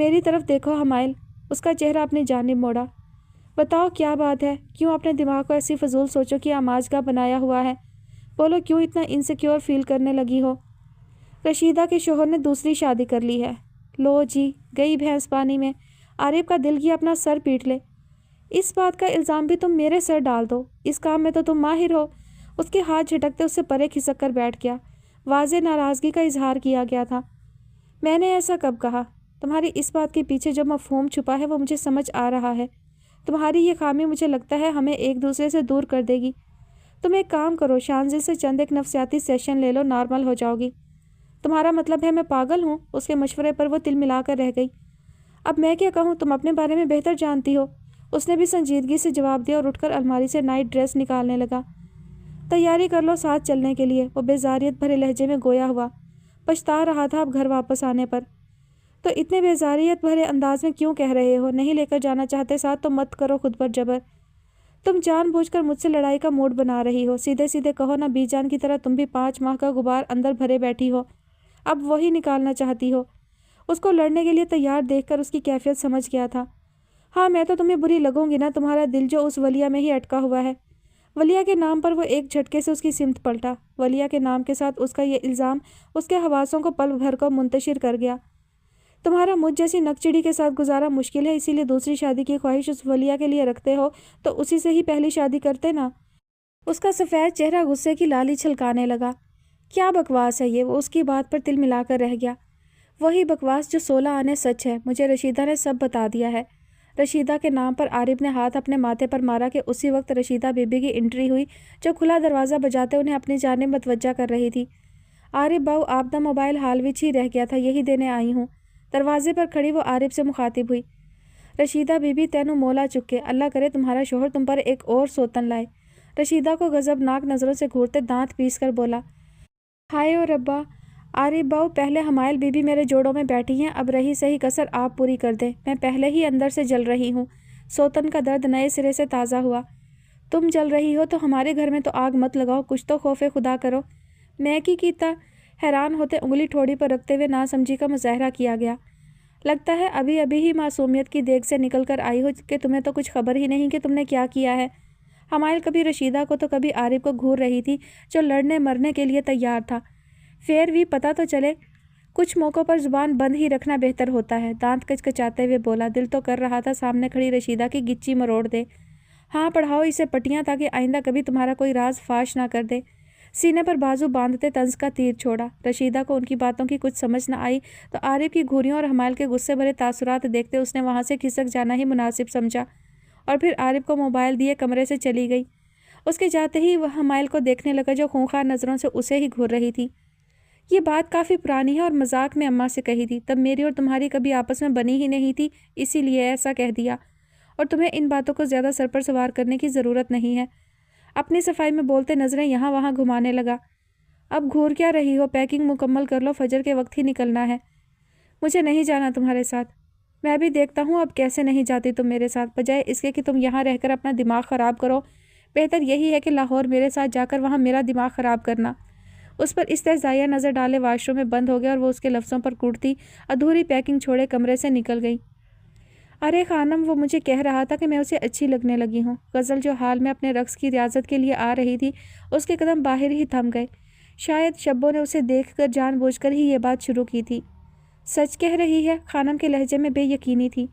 میری طرف دیکھو حمائل، اس کا چہرہ اپنی جانب موڑا۔ بتاؤ کیا بات ہے، کیوں اپنے دماغ کو ایسی فضول سوچوں کی آماجگاہ بنایا ہوا ہے؟ بولو کیوں اتنا انسیکیور فیل کرنے لگی ہو؟ رشیدہ کے شوہر نے دوسری شادی کر لی ہے۔ لو جی، گئی بھینس پانی میں، عارف کا دل کیا اپنا سر پیٹ لے۔ اس بات کا الزام بھی تم میرے سر ڈال دو، اس کام میں تو تم ماہر ہو۔ اس کے ہاتھ جھٹکتے اس سے پرے کھسک کر بیٹھ گیا۔ واضح ناراضگی کا اظہار کیا گیا تھا۔ میں نے ایسا کب کہا؟ تمہاری اس بات کے پیچھے جو مفہوم چھپا ہے وہ مجھے سمجھ آ رہا ہے۔ تمہاری یہ خامی مجھے لگتا ہے ہمیں ایک دوسرے سے دور کر دے گی۔ تم ایک کام کرو، شانزل سے چند ایک نفسیاتی سیشن لے لو، نارمل ہو جاؤ گی۔ تمہارا مطلب ہے میں پاگل ہوں؟ اس کے مشورے پر وہ تل ملا کر رہ گئی۔ اب میں کیا کہوں، تم اپنے بارے میں بہتر جانتی ہو۔ اس نے بھی سنجیدگی سے جواب دیا اور اٹھ کر الماری سے نائٹ ڈریس نکالنے لگا۔ تیاری کر لو ساتھ چلنے کے لیے، وہ بیزاریت بھرے لہجے میں گویا ہوا۔ پچھتا رہا تھا اب گھر واپس آنے پر۔ تو اتنے بیزاریت بھرے انداز میں کیوں کہہ رہے ہو؟ نہیں لے کر جانا چاہتے ساتھ تو مت کرو خود پر جبر۔ تم جان بوجھ کر مجھ سے لڑائی کا موڈ بنا رہی ہو۔ سیدھے سیدھے کہو نا، بی جان کی طرح تم بھی 5 ماہ کا غبار اندر بھرے بیٹھی ہو، اب وہی نکالنا چاہتی ہو۔ اس کو لڑنے کے لیے تیار دیکھ کر اس کی کیفیت سمجھ گیا تھا۔ ہاں میں تو تمہیں بری لگوں گی نا، تمہارا دل جو اس ولیہ میں ہی اٹکا ہوا ہے۔ ولیہ کے نام پر وہ ایک جھٹکے سے اس کی سمت پلٹا۔ ولیہ کے نام کے ساتھ اس کا یہ الزام اس کے حواسوں کو پل بھر کو منتشر کر گیا۔ تمہارا مجھ جیسی نکچڑی کے ساتھ گزارا مشکل ہے، اسی لیے دوسری شادی کی خواہش اس ولیہ کے لیے رکھتے ہو تو اسی سے ہی پہلی شادی کرتے نا۔ اس کا سفید چہرہ غصے کی لالی چھلکانے لگا۔ کیا بکواس ہے یہ؟ وہ اس کی بات پر تل ملا کر رہ گیا۔ وہی بکواس جو 16 آنے سچ ہے، مجھے رشیدہ نے سب بتا دیا ہے۔ رشیدہ کے نام پر عارف نے ہاتھ اپنے ماتھے پر مارا کہ اسی وقت رشیدہ بی بی کی انٹری ہوئی جو کھلا دروازہ بجاتے انہیں اپنی جانب متوجہ کر رہی تھی۔ عارف باؤ، آپ دا موبائل حال وچ ہی رہ گیا تھا، یہی دینے آئی ہوں۔ دروازے پر کھڑی وہ عارف سے مخاطب ہوئی۔ رشیدہ بی بی، تینوں مولا چکے، اللہ کرے تمہارا شوہر تم پر ایک اور سوتن لائے۔ رشیدہ کو غضبناک نظروں سے گھورتے دانت پیس کر بولا۔ ہائے او ربا! عارف باؤ، پہلے حمائل بی بی میرے جوڑوں میں بیٹھی ہیں، اب رہی صحیح کسر آپ پوری کر دیں۔ میں پہلے ہی اندر سے جل رہی ہوں۔ سوتن کا درد نئے سرے سے تازہ ہوا۔ تم جل رہی ہو تو ہمارے گھر میں تو آگ مت لگاؤ، کچھ تو خوف خدا کرو۔ میں کی کیتا؟ حیران ہوتے انگلی ٹھوڑی پر رکھتے ہوئے ناسمجھی کا مظاہرہ کیا گیا۔ لگتا ہے ابھی ابھی ہی معصومیت کی دیگ سے نکل کر آئی ہو کہ تمہیں تو کچھ خبر ہی نہیں کہ تم نے کیا کیا ہے۔ حمائل کبھی رشیدہ کو تو کبھی عارف کو گھور رہی تھی جو لڑنے مرنے کے لیے تیار تھا۔ پھر بھی پتہ تو چلے۔ کچھ موقعوں پر زبان بند ہی رکھنا بہتر ہوتا ہے۔ دانت کچکچاتے ہوئے بولا۔ دل تو کر رہا تھا سامنے کھڑی رشیدہ کی گچی مروڑ دے۔ ہاں پڑھاؤ اسے پٹیاں تاکہ آئندہ کبھی تمہارا کوئی راز فاش نہ کر دے۔ سینے پر بازو باندھتے طنز کا تیر چھوڑا۔ رشیدہ کو ان کی باتوں کی کچھ سمجھ نہ آئی تو عارف کی گھوریوں اور حمائل کے غصے بھرے تاثرات دیکھتے اس نے وہاں سے کھسک جانا ہی مناسب سمجھا اور پھر عارف کو موبائل دیے کمرے سے چلی گئی۔ اس کے جاتے ہی وہ حمائل کو دیکھنے لگا جو خونخوار نظروں سے اسے ہی گھور رہی تھی۔ یہ بات کافی پرانی ہے اور مذاق میں اماں سے کہی تھی، تب میری اور تمہاری کبھی آپس میں بنی ہی نہیں تھی، اسی لیے ایسا کہہ دیا، اور تمہیں ان باتوں کو زیادہ سر پر سوار کرنے کی ضرورت نہیں ہے۔ اپنی صفائی میں بولتے نظریں یہاں وہاں گھمانے لگا۔ اب گھور کیا رہی ہو؟ پیکنگ مکمل کر لو، فجر کے وقت ہی نکلنا ہے۔ مجھے نہیں جانا تمہارے ساتھ۔ میں بھی دیکھتا ہوں اب کیسے نہیں جاتی تم میرے ساتھ، بجائے اس کے کہ تم یہاں رہ کر اپنا دماغ خراب کرو، بہتر یہی ہے کہ لاہور میرے ساتھ جا کر وہاں میرا دماغ خراب کرنا۔ اس پر استہزائیہ نظر ڈالے واش روم میں بند ہو گیا اور وہ اس کے لفظوں پر کوٹتی ادھوری پیکنگ چھوڑے کمرے سے نکل گئی۔ ارے خانم، وہ مجھے کہہ رہا تھا کہ میں اسے اچھی لگنے لگی ہوں۔ غزل جو حال میں اپنے رقص کی ریاضت کے لیے آ رہی تھی، اس کے قدم باہر ہی تھم گئے۔ شاید شبو نے اسے دیکھ کر جان بوجھ کر ہی یہ بات شروع کی تھی۔ سچ کہہ رہی ہے؟ خانم کے لہجے میں بے یقینی تھی۔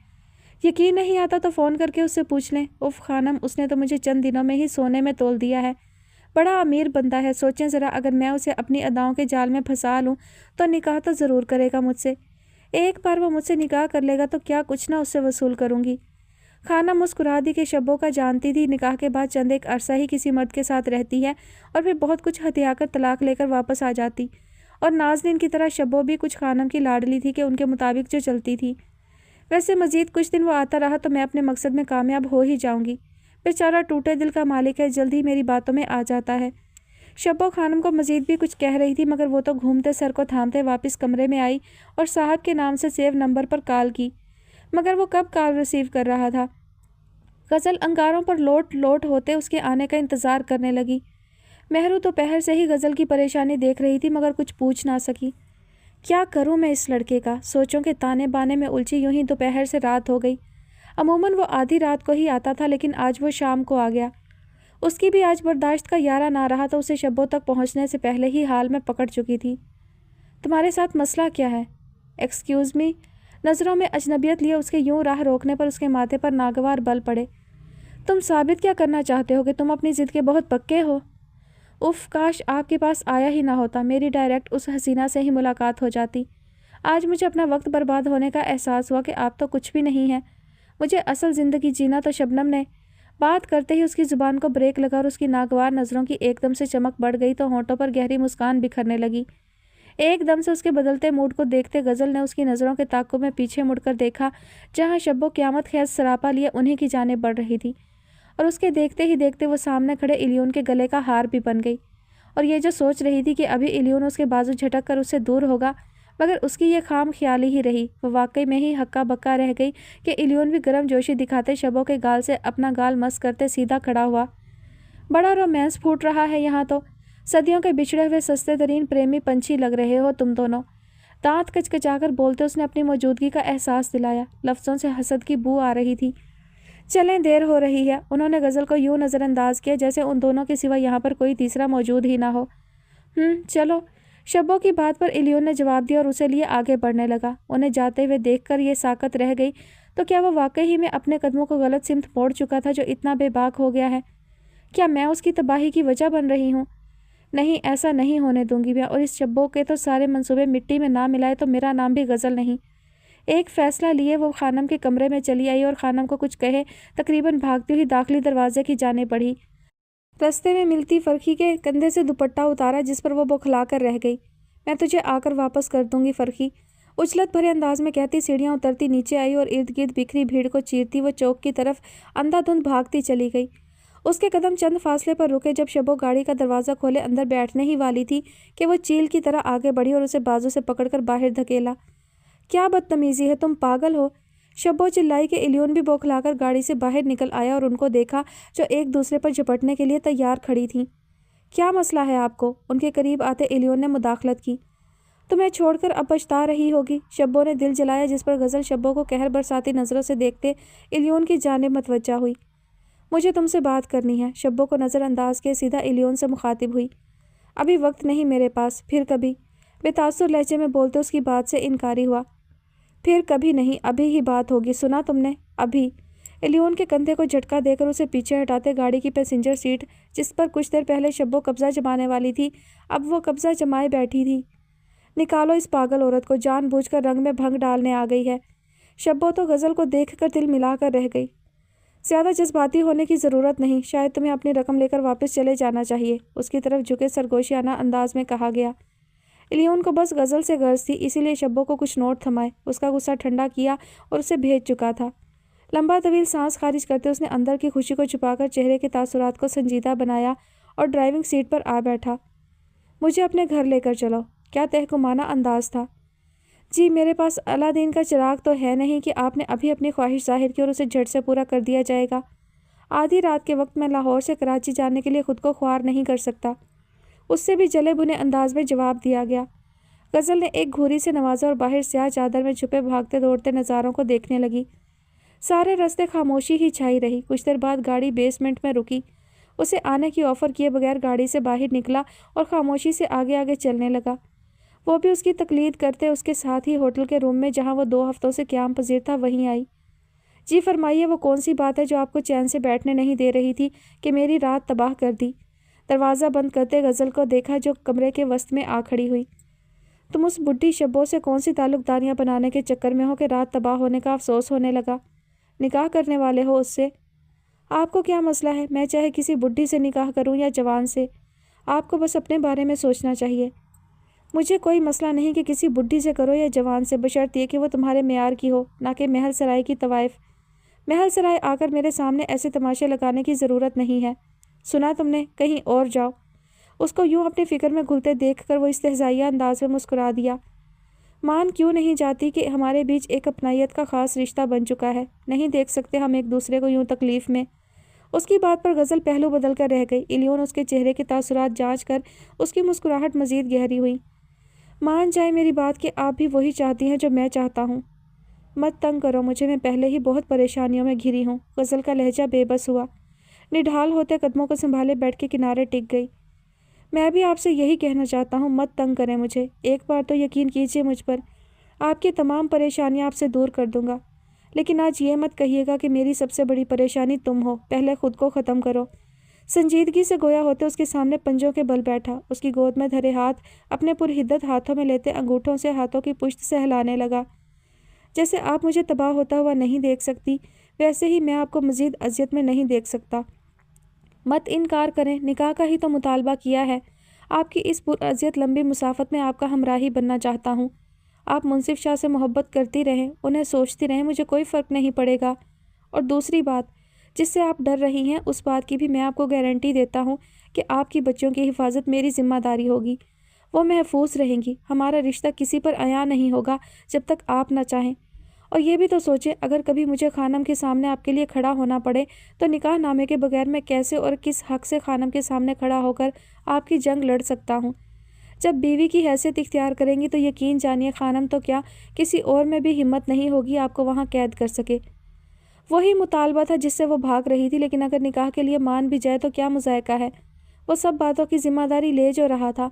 یقین نہیں آتا تو فون کر کے اس سے پوچھ لیں۔ اف خانم، اس نے تو مجھے چند دنوں میں ہی سونے میں تول دیا ہے۔ بڑا امیر بندہ ہے، سوچیں ذرا، اگر میں اسے اپنی اداؤں کے جال میں پھنسا لوں تو نکاح تو ضرور کرے گا مجھ سے۔ ایک بار وہ مجھ سے نکاح کر لے گا تو کیا کچھ نہ اس سے وصول کروں گی۔ خانم مسکرا دی کہ شبو کا جانتی تھی نکاح کے بعد چند ایک عرصہ ہی کسی مرد کے ساتھ رہتی ہے اور پھر بہت کچھ ہتھیا کر طلاق لے کر واپس آ جاتی، اور نازنین کی طرح شبو بھی کچھ خانم کی لاڈلی تھی کہ ان کے مطابق جو چلتی تھی۔ ویسے مزید کچھ دن وہ آتا رہا تو میں اپنے مقصد میں کامیاب ہو ہی جاؤں گی۔ بیچارہ ٹوٹے دل کا مالک ہے، جلد ہی میری باتوں میں آ جاتا ہے۔ شبو خانم کو مزید بھی کچھ کہہ رہی تھی مگر وہ تو گھومتے سر کو تھامتے واپس کمرے میں آئی اور صاحب کے نام سے سیو نمبر پر کال کی، مگر وہ کب کال ریسیو کر رہا تھا۔ غزل انگاروں پر لوٹ لوٹ ہوتے اس کے آنے کا انتظار کرنے لگی۔ مہرو تو پہر سے ہی غزل کی پریشانی دیکھ رہی تھی مگر کچھ پوچھ نہ سکی۔ کیا کروں میں اس لڑکے کا؟ سوچوں کے تانے بانے میں الجھی یوں ہی دوپہر سے رات ہو گئی۔ عموماً وہ آدھی رات کو ہی آتا تھا، لیکن آج وہ شام کو آ گیا۔ اس کی بھی آج برداشت کا یارہ نہ رہا تو اسے شبو تک پہنچنے سے پہلے ہی حال میں پکڑ چکی تھی۔ تمہارے ساتھ مسئلہ کیا ہے؟ Excuse me? نظروں میں اجنبیت لیے اس کے یوں راہ روکنے پر اس کے ماتھے پر ناگوار بل پڑے۔ تم ثابت کیا کرنا چاہتے ہو کہ تم اپنی ضد کے بہت پکے ہو؟ اف، کاش آپ کے پاس آیا ہی نہ ہوتا، میری ڈائریکٹ اس حسینہ سے ہی ملاقات ہو جاتی۔ آج مجھے اپنا وقت برباد ہونے کا احساس ہوا کہ آپ تو کچھ بھی نہیں ہیں۔ مجھے اصل زندگی جینا تو شبنم نے۔ بات کرتے ہی اس کی زبان کو بریک لگا اور اس کی ناگوار نظروں کی ایک دم سے چمک بڑھ گئی تو ہونٹوں پر گہری مسکان بکھرنے لگی۔ ایک دم سے اس کے بدلتے موڈ کو دیکھتے غزل نے اس کی نظروں کے تعاقب میں پیچھے مڑ کر دیکھا، جہاں شبو قیامت خیز سراپا لیے انہی کی جانب بڑھ رہی تھی، اور اس کے دیکھتے ہی دیکھتے وہ سامنے کھڑے الیون کے گلے کا ہار بھی بن گئی۔ اور یہ جو سوچ رہی تھی کہ ابھی الیون اس کے بازو جھٹک کر اس سے دور ہوگا، مگر اس کی یہ خام خیالی ہی رہی۔ وہ واقعی میں ہی ہکا بکا رہ گئی کہ الیون بھی گرم جوشی دکھاتے شبو کے گال سے اپنا گال مس کرتے سیدھا کھڑا ہوا۔ بڑا رومانس پھوٹ رہا ہے یہاں تو۔ صدیوں کے بچھڑے ہوئے سستے ترین پریمی پنچھی لگ رہے ہو تم دونوں۔ دانت کچکچا کر بولتے اس نے اپنی موجودگی کا احساس دلایا۔ لفظوں سے حسد کی بو آ رہی تھی۔ چلیں، دیر ہو رہی ہے۔ انہوں نے غزل کو یوں نظر انداز کیا جیسے ان دونوں کے سوا یہاں پر کوئی تیسرا موجود ہی نہ ہو۔ چلو، شبو کی بات پر الیون نے جواب دیا اور اسے لیے آگے بڑھنے لگا۔ انہیں جاتے ہوئے دیکھ کر یہ ساکت رہ گئی تو کیا وہ واقعی ہی میں اپنے قدموں کو غلط سمت موڑ چکا تھا جو اتنا بے باک ہو گیا ہے؟ کیا میں اس کی تباہی کی وجہ بن رہی ہوں؟ نہیں، ایسا نہیں ہونے دوں گی میں، اور اس شبو کے تو سارے منصوبے مٹی میں نہ ملائے تو میرا نام بھی غزل نہیں۔ ایک فیصلہ لیے وہ خانم کے کمرے میں چلی آئی اور خانم کو کچھ کہے تقریباً بھاگتی ہوئی داخلی دروازے کی جانب بڑھی۔ رستے میں ملتی فرخی کے کندھے سے دوپٹہ اتارا جس پر وہ بوکھلا کر رہ گئی۔ میں تجھے آ کر واپس کر دوں گی فرخی، اجلت بھرے انداز میں کہتی سیڑھیاں اترتی نیچے آئی اور ارد گرد بکھری بھیڑ کو چیرتی وہ چوک کی طرف اندھا دھند بھاگتی چلی گئی۔ اس کے قدم چند فاصلے پر رکے جب شبو گاڑی کا دروازہ کھولے اندر بیٹھنے ہی والی تھی کہ وہ چیل کی طرح آگے بڑھی اور اسے بازو سے پکڑ کر باہر دھکیلا۔ کیا بدتمیزی ہے، تم پاگل ہو؟ شبو چلائی کہ الیون بھی بوکھلا کر گاڑی سے باہر نکل آیا اور ان کو دیکھا جو ایک دوسرے پر جھپٹنے کے لیے تیار کھڑی تھیں۔ کیا مسئلہ ہے آپ کو؟ ان کے قریب آتے الیون نے مداخلت کی۔ تمہیں چھوڑ کر اب پچھتا رہی ہوگی، شبو نے دل جلایا، جس پر غزل شبو کو قہر برساتی نظروں سے دیکھتے الیون کی جانب متوجہ ہوئی۔ مجھے تم سے بات کرنی ہے، شبو کو نظر انداز کے سیدھا الیون سے مخاطب ہوئی۔ ابھی وقت نہیں میرے پاس، پھر کبھی، بے تاثر لہجے میں بولتے اس کی بات سے انکاری ہوا۔ پھر کبھی نہیں، ابھی ہی بات ہوگی، سنا تم نے؟ ابھی۔ الیون کے کندھے کو جھٹکا دے کر اسے پیچھے ہٹاتے گاڑی کی پیسنجر سیٹ جس پر کچھ دیر پہلے شبو قبضہ جمانے والی تھی اب وہ قبضہ جمائے بیٹھی تھی۔ نکالو اس پاگل عورت کو، جان بوجھ کر رنگ میں بھنگ ڈالنے آ گئی ہے۔ شبو تو غزل کو دیکھ کر دل ملا کر رہ گئی۔ زیادہ جذباتی ہونے کی ضرورت نہیں، شاید تمہیں اپنی رقم لے کر واپس چلے جانا چاہیے، اس کی طرف جھکے سرگوشیانہ انداز میں کہا گیا۔ الیون کو بس غزل سے غرض تھی، اسی لیے شبو کو کچھ نوٹ تھمائے، اس کا غصہ ٹھنڈا کیا اور اسے بھیج چکا تھا۔ لمبا طویل سانس خارج کرتے اس نے اندر کی خوشی کو چھپا کر چہرے کے تاثرات کو سنجیدہ بنایا اور ڈرائیونگ سیٹ پر آ بیٹھا۔ مجھے اپنے گھر لے کر چلو۔ کیا تحکمانہ انداز تھا۔ جی، میرے پاس الادین کا چراغ تو ہے نہیں کہ آپ نے ابھی اپنی خواہش ظاہر کی اور اسے جھٹ سے پورا کر دیا جائے گا۔ آدھی رات کے وقت میں لاہور سے کراچی جانے کے لیے خود کو خوار نہیں کر سکتا، اس سے بھی جلے بھنے انداز میں جواب دیا گیا۔ غزل نے ایک گھوری سے نوازا اور باہر سیاہ چادر میں چھپے بھاگتے دوڑتے نظاروں کو دیکھنے لگی۔ سارے راستے خاموشی ہی چھائی رہی۔ کچھ دیر بعد گاڑی بیسمنٹ میں رکی، اسے آنے کی آفر کیے بغیر گاڑی سے باہر نکلا اور خاموشی سے آگے آگے چلنے لگا۔ وہ بھی اس کی تقلید کرتے اس کے ساتھ ہی ہوٹل کے روم میں جہاں وہ 2 ہفتوں سے قیام پذیر تھا وہیں آئی۔ جی فرمائیے، وہ کون سی بات ہے جو آپ کو چین سے بیٹھنے نہیں دے رہی تھی کہ میری رات تباہ کر دی؟ دروازہ بند کرتے غزل کو دیکھا جو کمرے کے وسط میں آ کھڑی ہوئی۔ تم اس بڈھی شبو سے کون سی تعلق داریاں بنانے کے چکر میں ہو کہ رات تباہ ہونے کا افسوس ہونے لگا؟ نکاح کرنے والے ہو اس سے؟ آپ کو کیا مسئلہ ہے؟ میں چاہے کسی بڈھی سے نکاح کروں یا جوان سے، آپ کو بس اپنے بارے میں سوچنا چاہیے۔ مجھے کوئی مسئلہ نہیں کہ کسی بڈھی سے کرو یا جوان سے، بشرط یہ کہ وہ تمہارے معیار کی ہو، نہ کہ محل سرائے کی طوائف۔ محل سرائے آ کر میرے سامنے ایسے تماشے لگانے کی ضرورت نہیں ہے، سنا تم نے؟ کہیں اور جاؤ۔ اس کو یوں اپنی فکر میں گھلتے دیکھ کر وہ استہزائیہ انداز میں مسکرا دیا۔ مان کیوں نہیں جاتی کہ ہمارے بیچ ایک اپنائیت کا خاص رشتہ بن چکا ہے، نہیں دیکھ سکتے ہم ایک دوسرے کو یوں تکلیف میں؟ اس کی بات پر غزل پہلو بدل کر رہ گئی۔ الیون اس کے چہرے کے تاثرات جانچ کر اس کی مسکراہٹ مزید گہری ہوئی۔ مان جائے میری بات کہ آپ بھی وہی چاہتی ہیں جو میں چاہتا ہوں۔ مت تنگ کرو مجھے، میں پہلے ہی بہت پریشانیوں میں گھری ہوں۔ غزل کا لہجہ بے بس ہوا، نڈھال ہوتے قدموں کو سنبھالے بیٹھ کے کنارے ٹک گئی۔ میں بھی آپ سے یہی کہنا چاہتا ہوں، مت تنگ کریں مجھے، ایک بار تو یقین کیجیے مجھ پر، آپ کی تمام پریشانیاں آپ سے دور کر دوں گا۔ لیکن آج یہ مت کہیے گا کہ میری سب سے بڑی پریشانی تم ہو، پہلے خود کو ختم کرو۔ سنجیدگی سے گویا ہوتے اس کے سامنے پنجوں کے بل بیٹھا، اس کی گود میں دھرے ہاتھ اپنے پرحدت ہاتھوں میں لیتے انگوٹھوں سے ہاتھوں کی پشت سے ہلانے لگا۔ جیسے آپ مجھے تباہ ہوتا ہوا نہیں دیکھ سکتی، ویسے ہی میں آپ کو مزید اذیت میں نہیں دیکھ سکتا۔ مت انکار کریں، نکاح کا ہی تو مطالبہ کیا ہے۔ آپ کی اس پراذیت لمبی مسافت میں آپ کا ہمراہی بننا چاہتا ہوں۔ آپ منصف شاہ سے محبت کرتی رہیں، انہیں سوچتی رہیں، مجھے کوئی فرق نہیں پڑے گا۔ اور دوسری بات جس سے آپ ڈر رہی ہیں، اس بات کی بھی میں آپ کو گارنٹی دیتا ہوں کہ آپ کی بچوں کی حفاظت میری ذمہ داری ہوگی، وہ محفوظ رہیں گی۔ ہمارا رشتہ کسی پر عیاں نہیں ہوگا جب تک آپ نہ چاہیں۔ اور یہ بھی تو سوچیں، اگر کبھی مجھے خانم کے سامنے آپ کے لیے کھڑا ہونا پڑے تو نکاح نامے کے بغیر میں کیسے اور کس حق سے خانم کے سامنے کھڑا ہو کر آپ کی جنگ لڑ سکتا ہوں؟ جب بیوی کی حیثیت اختیار کریں گی تو یقین جانیے خانم تو کیا کسی اور میں بھی ہمت نہیں ہوگی آپ کو وہاں قید کر سکے۔ وہی مطالبہ تھا جس سے وہ بھاگ رہی تھی، لیکن اگر نکاح کے لیے مان بھی جائے تو کیا مذائقہ ہے؟ وہ سب باتوں کی ذمہ داری لے جو رہا تھا۔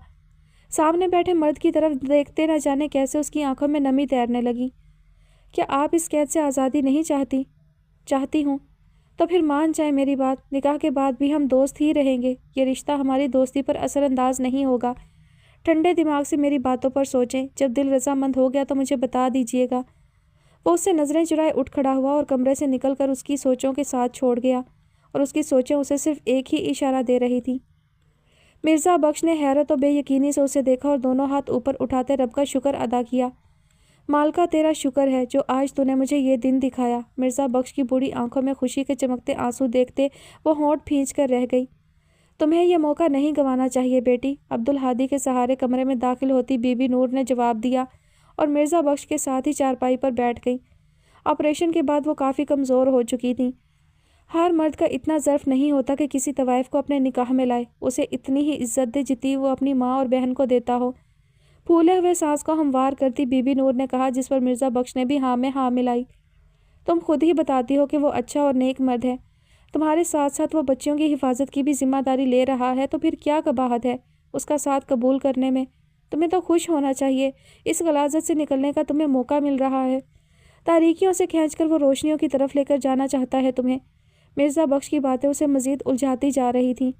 سامنے بیٹھے مرد کی طرف دیکھتے نہ جانے کیسے اس کی آنکھوں میں نمی تیرنے لگی۔ کیا آپ اس قید سے آزادی نہیں چاہتی؟ چاہتی ہوں تو پھر مان جائیں میری بات، نکاح کے بعد بھی ہم دوست ہی رہیں گے، یہ رشتہ ہماری دوستی پر اثر انداز نہیں ہوگا۔ ٹھنڈے دماغ سے میری باتوں پر سوچیں، جب دل رضامند ہو گیا تو مجھے بتا دیجیے گا۔ وہ اس سے نظریں چرائے اٹھ کھڑا ہوا اور کمرے سے نکل کر اس کی سوچوں کے ساتھ چھوڑ گیا، اور اس کی سوچیں اسے صرف ایک ہی اشارہ دے رہی تھی۔ مرزا بخش نے حیرت و بے یقینی سے اسے دیکھا اور دونوں ہاتھ اوپر اٹھاتے رب کا شکر ادا کیا۔ مالکا تیرا شکر ہے جو آج تو نے مجھے یہ دن دکھایا۔ مرزا بخش کی بوڑھی آنکھوں میں خوشی کے چمکتے آنسو دیکھتے وہ ہونٹ پھینچ کر رہ گئی۔ تمہیں یہ موقع نہیں گنوانا چاہیے بیٹی، عبدالہادی کے سہارے کمرے میں داخل ہوتی بی بی نور نے جواب دیا، اور مرزا بخش کے ساتھ ہی چارپائی پر بیٹھ گئی۔ آپریشن کے بعد وہ کافی کمزور ہو چکی تھیں۔ ہر مرد کا اتنا ظرف نہیں ہوتا کہ کسی طوائف کو اپنے نکاح میں لائے، اسے اتنی ہی عزت دے جتنی وہ اپنی ماں اور بہن کو دیتا ہو۔ پھولے ہوئے سانس کو ہموار کرتی بی بی نور نے کہا، جس پر مرزا بخش نے بھی ہاں میں ہاں ملائی۔ تم خود ہی بتاتی ہو کہ وہ اچھا اور نیک مرد ہے، تمہارے ساتھ ساتھ وہ بچوں کی حفاظت کی بھی ذمہ داری لے رہا ہے، تو پھر کیا قباحت ہے اس کا ساتھ قبول کرنے میں؟ تمہیں تو خوش ہونا چاہیے، اس غلاظت سے نکلنے کا تمہیں موقع مل رہا ہے۔ تاریکیوں سے کھینچ کر وہ روشنیوں کی طرف لے کر جانا چاہتا ہے تمہیں۔ مرزا بخش کی باتیں اسے مزید الجھاتی جا رہی تھیں۔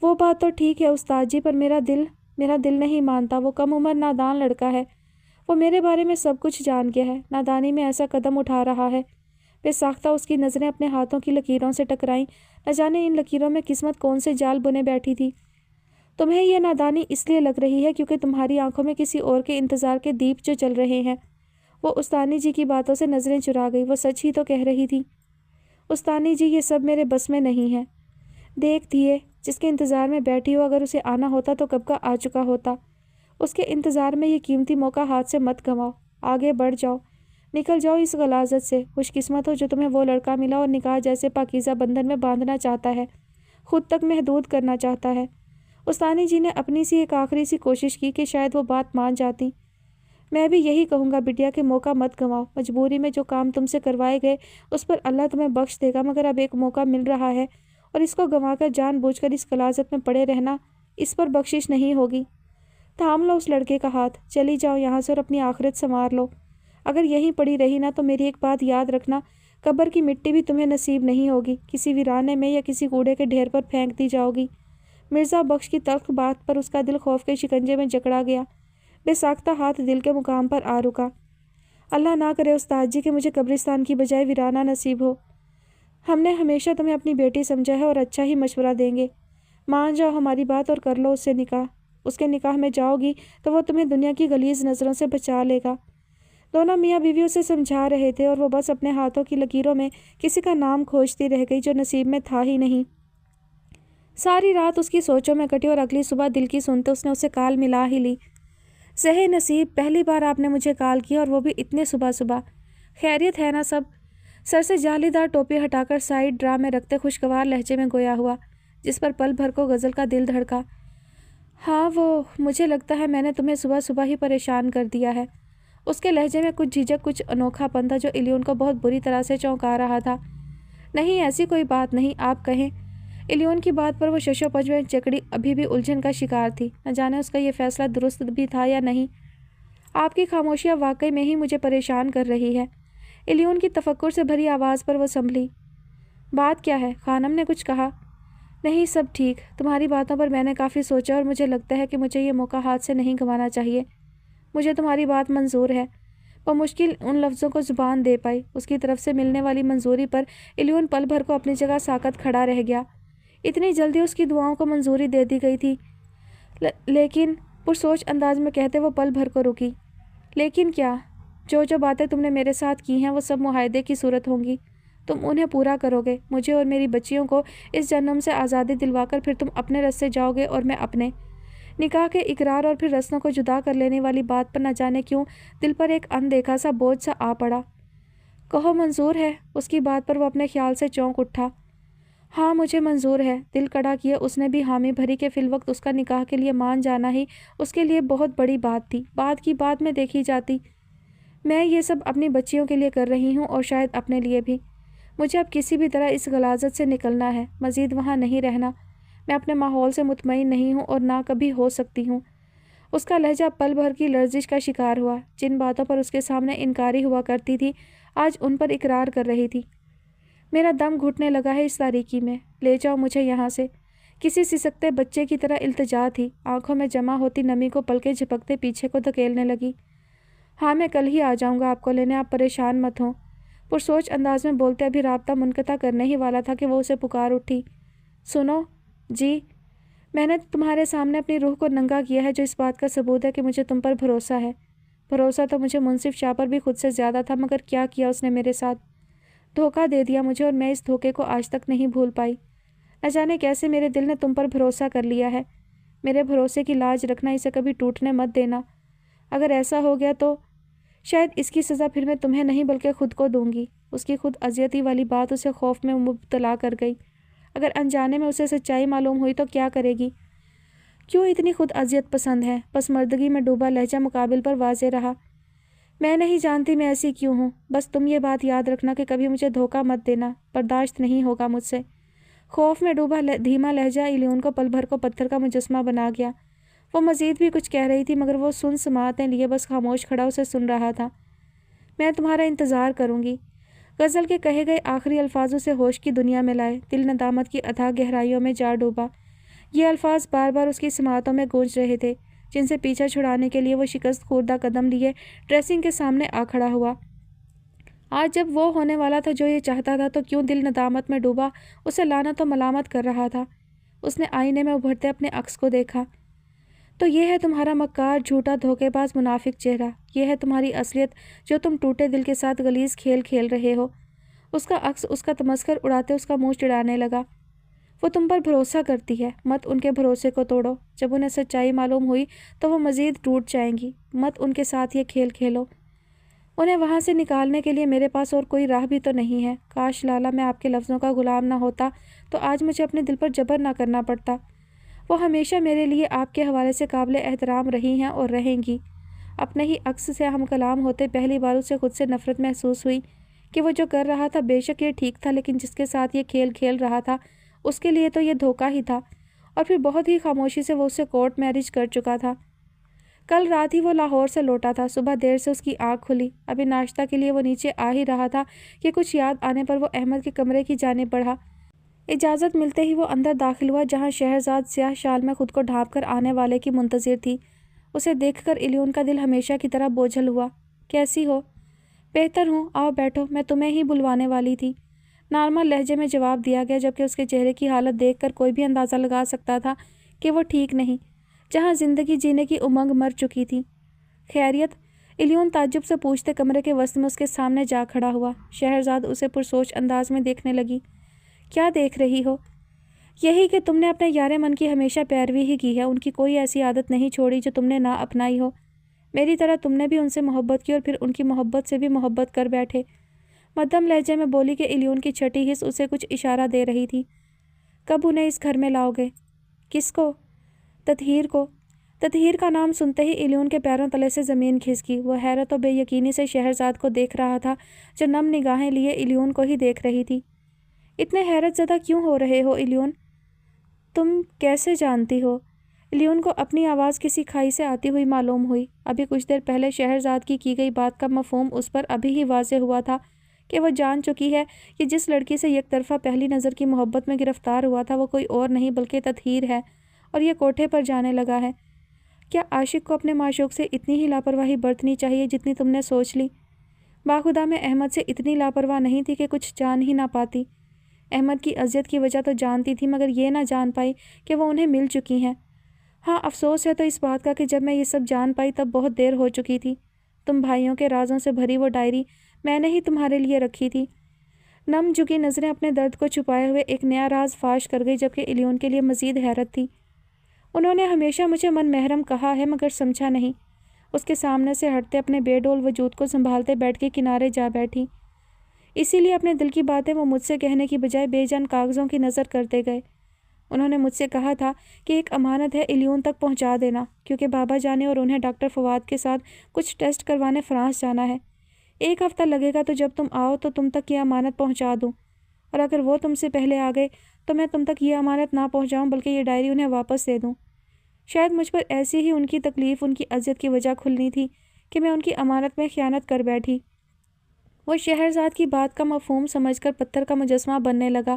وہ بات تو ٹھیک ہے استاد جی، پر میرا دل نہیں مانتا، وہ کم عمر نادان لڑکا ہے، وہ میرے بارے میں سب کچھ جان گیا ہے، نادانی میں ایسا قدم اٹھا رہا ہے۔ بے ساختہ اس کی نظریں اپنے ہاتھوں کی لکیروں سے ٹکرائیں، نہ جانے ان لکیروں میں قسمت کون سے جال بنے بیٹھی تھی۔ تمہیں یہ نادانی اس لیے لگ رہی ہے کیونکہ تمہاری آنکھوں میں کسی اور کے انتظار کے دیپ جو چل رہے ہیں۔ وہ استانی جی کی باتوں سے نظریں چرا گئی، وہ سچ ہی تو کہہ رہی تھی۔ استانی جی یہ سب میرے بس میں نہیں ہے۔ دیکھ دھیے، جس کے انتظار میں بیٹھی ہو اگر اسے آنا ہوتا تو کب کا آ چکا ہوتا۔ اس کے انتظار میں یہ قیمتی موقع ہاتھ سے مت گنواؤ، آگے بڑھ جاؤ، نکل جاؤ اس غلاظت سے۔ خوش قسمت ہو جو تمہیں وہ لڑکا ملا اور نکاح جیسے پاکیزہ بندھن میں باندھنا چاہتا ہے، خود تک محدود کرنا چاہتا ہے۔ استانی جی نے اپنی سی ایک آخری سی کوشش کی کہ شاید وہ بات مان جاتی۔ میں بھی یہی کہوں گا بٹیا کہ موقع مت گنواؤ، مجبوری میں جو کام تم سے کروائے گئے اس پر اللہ تمہیں بخش دے گا، مگر اب ایک موقع مل رہا ہے اور اس کو گنوا کر جان بوجھ کر اس غلاظت میں پڑے رہنا، اس پر بخشش نہیں ہوگی۔ تھام لو اس لڑکے کا ہاتھ، چلی جاؤ یہاں سے اور اپنی آخرت سنوار لو۔ اگر یہیں پڑی رہی نا تو میری ایک بات یاد رکھنا، قبر کی مٹی بھی تمہیں نصیب نہیں ہوگی، کسی ویرانے میں یا کسی کوڑے کے ڈھیر پر پھینک دی جاؤ گی۔ مرزا بخش کی تلخ بات پر اس کا دل خوف کے شکنجے میں جکڑا گیا، بے ساختہ ہاتھ دل کے مقام پر آ رکا۔ اللہ نہ کرے استاد جی کہ مجھے قبرستان کی بجائے ویرانہ نصیب ہو۔ ہم نے ہمیشہ تمہیں اپنی بیٹی سمجھا ہے اور اچھا ہی مشورہ دیں گے۔ مان جاؤ ہماری بات اور کر لو اس سے نکاح۔ اس کے نکاح میں جاؤ گی تو وہ تمہیں دنیا کی غلیظ نظروں سے بچا لے گا۔ دونوں میاں بیوی اسے سمجھا رہے تھے اور وہ بس اپنے ہاتھوں کی لکیروں میں کسی کا نام کھوجتی رہ گئی جو نصیب میں تھا ہی نہیں۔ ساری رات اس کی سوچوں میں کٹی اور اگلی صبح دل کی سنتے اس نے اسے کال ملا ہی لی۔ زہے نصیب، پہلی بار آپ نے مجھے کال کیا اور وہ بھی اتنے صبح صبح۔ خیریت ہے نا سب؟ سر سے جالی دار ٹوپی ہٹا کر سائیڈ ڈرا میں رکھتے خوشگوار لہجے میں گویا ہوا، جس پر پل بھر کو غزل کا دل دھڑکا۔ ہاں وہ مجھے لگتا ہے میں نے تمہیں صبح صبح ہی پریشان کر دیا ہے۔ اس کے لہجے میں کچھ جھجک، کچھ انوکھا پن تھا جو ایلیون کو بہت بری طرح سے چونکا رہا تھا۔ نہیں ایسی کوئی بات نہیں، آپ کہیں۔ ایلیون کی بات پر وہ ششو پنج میں جکڑی ابھی بھی الجھن کا شکار تھی، نہ جانے اس کا یہ فیصلہ درست بھی تھا یا نہیں۔ آپ کی خاموشیاں واقعی میں ہی مجھے پریشان کر رہی ہے۔ ایلیون کی تفکر سے بھری آواز پر وہ سنبھلی۔ بات کیا ہے؟ خانم نے کچھ کہا؟ نہیں سب ٹھیک، تمہاری باتوں پر میں نے کافی سوچا اور مجھے لگتا ہے کہ مجھے یہ موقع ہاتھ سے نہیں گنوانا چاہیے۔ مجھے تمہاری بات منظور ہے۔ وہ مشکل ان لفظوں کو زبان دے پائی۔ اس کی طرف سے ملنے والی منظوری پر ایلیون پل بھر کو اپنی جگہ ساکت کھڑا رہ گیا۔ اتنی جلدی اس کی دعاؤں کو منظوری دے دی گئی تھی، لیکن پرسوچ انداز میں کہتے وہ پل بھر کو رکی۔ لیکن کیا؟ جو باتیں تم نے میرے ساتھ کی ہیں وہ سب معاہدے کی صورت ہوں گی۔ تم انہیں پورا کرو گے، مجھے اور میری بچیوں کو اس جہنم سے آزادی دلوا کر پھر تم اپنے راستے جاؤ گے اور میں اپنے۔ نکاح کے اقرار اور پھر رسنوں کو جدا کر لینے والی بات پر نہ جانے کیوں دل پر ایک اندیکھا سا بوجھ سا آ پڑا۔ کہو منظور ہے؟ اس کی بات پر وہ اپنے خیال سے چونک اٹھا۔ ہاں مجھے منظور ہے، دل کڑا کیا اس نے بھی حامی بھری کہ فی الوقت اس کا نکاح کے لیے مان جانا ہی اس کے لیے بہت بڑی بات تھی، بات کی بات میں دیکھی جاتی۔ میں یہ سب اپنی بچیوں کے لیے کر رہی ہوں اور شاید اپنے لیے بھی۔ مجھے اب کسی بھی طرح اس غلاظت سے نکلنا ہے، مزید وہاں نہیں رہنا۔ میں اپنے ماحول سے مطمئن نہیں ہوں اور نہ کبھی ہو سکتی ہوں۔ اس کا لہجہ پل بھر کی لرزش کا شکار ہوا۔ جن باتوں پر اس کے سامنے انکاری ہوا کرتی تھی آج ان پر اقرار کر رہی تھی۔ میرا دم گھٹنے لگا ہے اس تاریکی میں، لے جاؤ مجھے یہاں سے۔ کسی سسکتے بچے کی طرح التجا تھی، آنکھوں میں جمع ہوتی نمی کو پلکیں جھپکتے پیچھے کو دھکیلنے لگی۔ ہاں میں کل ہی آ جاؤں گا آپ کو لینے، آپ پریشان مت ہوں۔ پرسوچ انداز میں بولتے ابھی رابطہ منقطع کرنے ہی والا تھا کہ وہ اسے پکار اٹھی۔ سنو جی، میں نے تمہارے سامنے اپنی روح کو ننگا کیا ہے، جو اس بات کا ثبوت ہے کہ مجھے تم پر بھروسہ ہے۔ بھروسہ تو مجھے منصف شاہ پر بھی خود سے زیادہ تھا، مگر کیا کیا اس نے میرے ساتھ؟ دھوکہ دے دیا مجھے اور میں اس دھوکے کو آج تک نہیں بھول پائی۔ نہ جانے کیسے میرے دل نے تم پر بھروسہ کر لیا ہے۔ میرے بھروسے کی لاج رکھنا، اسے کبھی ٹوٹنے مت دینا۔ اگر ایسا ہو گیا تو شاید اس کی سزا پھر میں تمہیں نہیں بلکہ خود کو دوں گی۔ اس کی خود اذیتی والی بات اسے خوف میں مبتلا کر گئی۔ اگر انجانے میں اسے سچائی معلوم ہوئی تو کیا کرے گی؟ کیوں اتنی خود اذیت پسند ہے؟ پسمردگی میں ڈوبا لہجہ مقابل پر واضح رہا۔ میں نہیں جانتی میں ایسی کیوں ہوں، بس تم یہ بات یاد رکھنا کہ کبھی مجھے دھوکہ مت دینا، برداشت نہیں ہوگا مجھ سے۔ خوف میں ڈوبا دھیما لہجہ ایلیون کو پل بھر کو پتھر کا مجسمہ بنا گیا۔ وہ مزید بھی کچھ کہہ رہی تھی مگر وہ سن سماعتیں لیے بس خاموش کھڑا اسے سن رہا تھا۔ میں تمہارا انتظار کروں گی، غزل کے کہے گئے آخری الفاظ اسے ہوش کی دنیا میں لائے، دل ندامت کی اتھاہ گہرائیوں میں جا ڈوبا۔ یہ الفاظ بار بار اس کی سماعتوں میں گونج رہے تھے، جن سے پیچھا چھڑانے کے لیے وہ شکست خوردہ قدم لیے ڈریسنگ کے سامنے آ کھڑا ہوا۔ آج جب وہ ہونے والا تھا جو یہ چاہتا تھا، تو کیوں دل ندامت میں ڈوبا اسے لعنت و ملامت کر رہا تھا۔ اس نے آئینے میں ابھرتے اپنے عکس کو دیکھا۔ تو یہ ہے تمہارا مکار، جھوٹا، دھوکے باز، منافق چہرہ، یہ ہے تمہاری اصلیت جو تم ٹوٹے دل کے ساتھ غلیظ کھیل کھیل رہے ہو۔ اس کا عکس اس کا تمسخر اڑاتے اس کا منہ چڑھانے لگا۔ وہ تم پر بھروسہ کرتی ہے، مت ان کے بھروسے کو توڑو۔ جب انہیں سچائی معلوم ہوئی تو وہ مزید ٹوٹ جائیں گی، مت ان کے ساتھ یہ کھیل کھیلو۔ انہیں وہاں سے نکالنے کے لیے میرے پاس اور کوئی راہ بھی تو نہیں ہے۔ کاش لالا میں آپ کے لفظوں کا غلام نہ ہوتا تو آج مجھے اپنے دل پر جبر نہ کرنا پڑتا۔ وہ ہمیشہ میرے لیے آپ کے حوالے سے قابل احترام رہی ہیں اور رہیں گی۔ اپنے ہی عکس سے ہم کلام ہوتے پہلی بار اسے خود سے نفرت محسوس ہوئی کہ وہ جو کر رہا تھا بے شک یہ ٹھیک تھا، لیکن جس کے ساتھ یہ کھیل کھیل رہا تھا اس کے لیے تو یہ دھوکہ ہی تھا، اور پھر بہت ہی خاموشی سے وہ اسے کورٹ میرج کر چکا تھا۔ کل رات ہی وہ لاہور سے لوٹا تھا، صبح دیر سے اس کی آنکھ کھلی۔ ابھی ناشتہ کے لیے وہ نیچے آ ہی رہا تھا کہ کچھ یاد آنے پر وہ احمد کے کمرے کی جانب بڑھا۔ اجازت ملتے ہی وہ اندر داخل ہوا، جہاں شہرزاد سیاہ شال میں خود کو ڈھانپ کر آنے والے کی منتظر تھی۔ اسے دیکھ کر ایلیون کا دل ہمیشہ کی طرح بوجھل ہوا۔ کیسی ہو؟ بہتر ہوں، آؤ بیٹھو، میں تمہیں ہی بلوانے والی تھی، نارمل لہجے میں جواب دیا گیا، جبکہ اس کے چہرے کی حالت دیکھ کر کوئی بھی اندازہ لگا سکتا تھا کہ وہ ٹھیک نہیں، جہاں زندگی جینے کی امنگ مر چکی تھی۔ خیریت؟ ایلیون تعجب سے پوچھتے کمرے کے وسط میں اس کے سامنے جا کھڑا ہوا۔ شہرزاد اسے پرسوچ انداز میں دیکھنے لگی۔ کیا دیکھ رہی ہو؟ یہی کہ تم نے اپنے یار من کی ہمیشہ پیروی ہی کی ہے، ان کی کوئی ایسی عادت نہیں چھوڑی جو تم نے نہ اپنائی ہو۔ میری طرح تم نے بھی ان سے محبت کی اور پھر ان کی محبت سے بھی محبت کر بیٹھے۔ مدھم لہجے میں بولی کہ ایلیون کی چھٹی حس اسے کچھ اشارہ دے رہی تھی۔ کب انہیں اس گھر میں لاؤ گے؟ کس کو؟ تطہیر کا نام سنتے ہی الیون کے پیروں تلے سے زمین کھسکی۔ وہ حیرت و بے یقینی سے شہرزاد کو دیکھ رہا تھا جو نم نگاہیں لیے الیون کو ہی دیکھ رہی تھی۔ اتنے حیرت زدہ کیوں ہو رہے ہو الیون؟ تم کیسے جانتی ہو؟ الیون کو اپنی آواز کسی کھائی سے آتی ہوئی معلوم ہوئی۔ ابھی کچھ دیر پہلے شہرزاد کی گئی بات کا مفہوم اس پر ابھی ہی واضح ہوا تھا کہ وہ جان چکی ہے کہ جس لڑکی سے یک طرفہ پہلی نظر کی محبت میں گرفتار ہوا تھا وہ کوئی اور نہیں بلکہ تطہیر ہے، اور یہ کوٹھے پر جانے لگا ہے۔ کیا عاشق کو اپنے معشوق سے اتنی ہی لاپرواہی برتنی چاہیے جتنی تم نے سوچ لی؟ باخدا میں احمد سے اتنی لاپرواہ نہیں تھی کہ کچھ جان ہی نہ پاتی۔ احمد کی اذیت کی وجہ تو جانتی تھی مگر یہ نہ جان پائی کہ وہ انہیں مل چکی ہیں۔ ہاں افسوس ہے تو اس بات کا کہ جب میں یہ سب جان پائی تب بہت دیر ہو چکی تھی۔ تم بھائیوں کے رازوں سے بھری وہ ڈائری میں نے ہی تمہارے لیے رکھی تھی۔ نم جھکی نظریں اپنے درد کو چھپائے ہوئے ایک نیا راز فاش کر گئی جبکہ الیون کے لیے مزید حیرت تھی۔ انہوں نے ہمیشہ مجھے من محرم کہا ہے مگر سمجھا نہیں۔ اس کے سامنے سے ہٹتے اپنے بے ڈول وجود کو سنبھالتے بیٹھ کے کنارے جا بیٹھی۔ اسی لیے اپنے دل کی باتیں وہ مجھ سے کہنے کی بجائے بے جان کاغذوں کی نظر کرتے گئے۔ انہوں نے مجھ سے کہا تھا کہ ایک امانت ہے الیون تک پہنچا دینا کیونکہ بابا جانے اور انہیں ڈاکٹر فواد کے ساتھ کچھ ٹیسٹ کروانے فرانس جانا ہے۔ 1 ہفتہ لگے گا تو جب تم آؤ تو تم تک یہ امانت پہنچا دوں، اور اگر وہ تم سے پہلے آ گئے تو میں تم تک یہ امانت نہ پہنچاؤں بلکہ یہ ڈائری انہیں واپس دے دوں۔ شاید مجھ پر ایسی ہی ان کی تکلیف، ان کی اذیت کی وجہ کھلنی تھی کہ میں ان کی امانت میں خیانت کر بیٹھی۔ وہ شہرزاد کی بات کا مفہوم سمجھ کر پتھر کا مجسمہ بننے لگا۔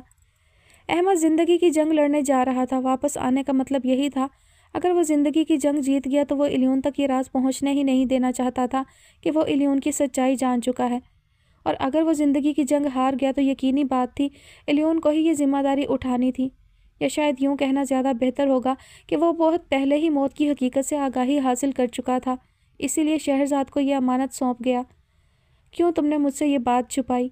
احمد زندگی کی جنگ لڑنے جا رہا تھا، واپس آنے کا مطلب یہی تھا۔ اگر وہ زندگی کی جنگ جیت گیا تو وہ الیون تک یہ راز پہنچنے ہی نہیں دینا چاہتا تھا کہ وہ الیون کی سچائی جان چکا ہے، اور اگر وہ زندگی کی جنگ ہار گیا تو یقینی بات تھی الیون کو ہی یہ ذمہ داری اٹھانی تھی، یا شاید یوں کہنا زیادہ بہتر ہوگا کہ وہ بہت پہلے ہی موت کی حقیقت سے آگاہی حاصل کر چکا تھا، اسی لیے شہرزاد کو یہ امانت سونپ گیا۔ کیوں تم نے مجھ سے یہ بات چھپائی؟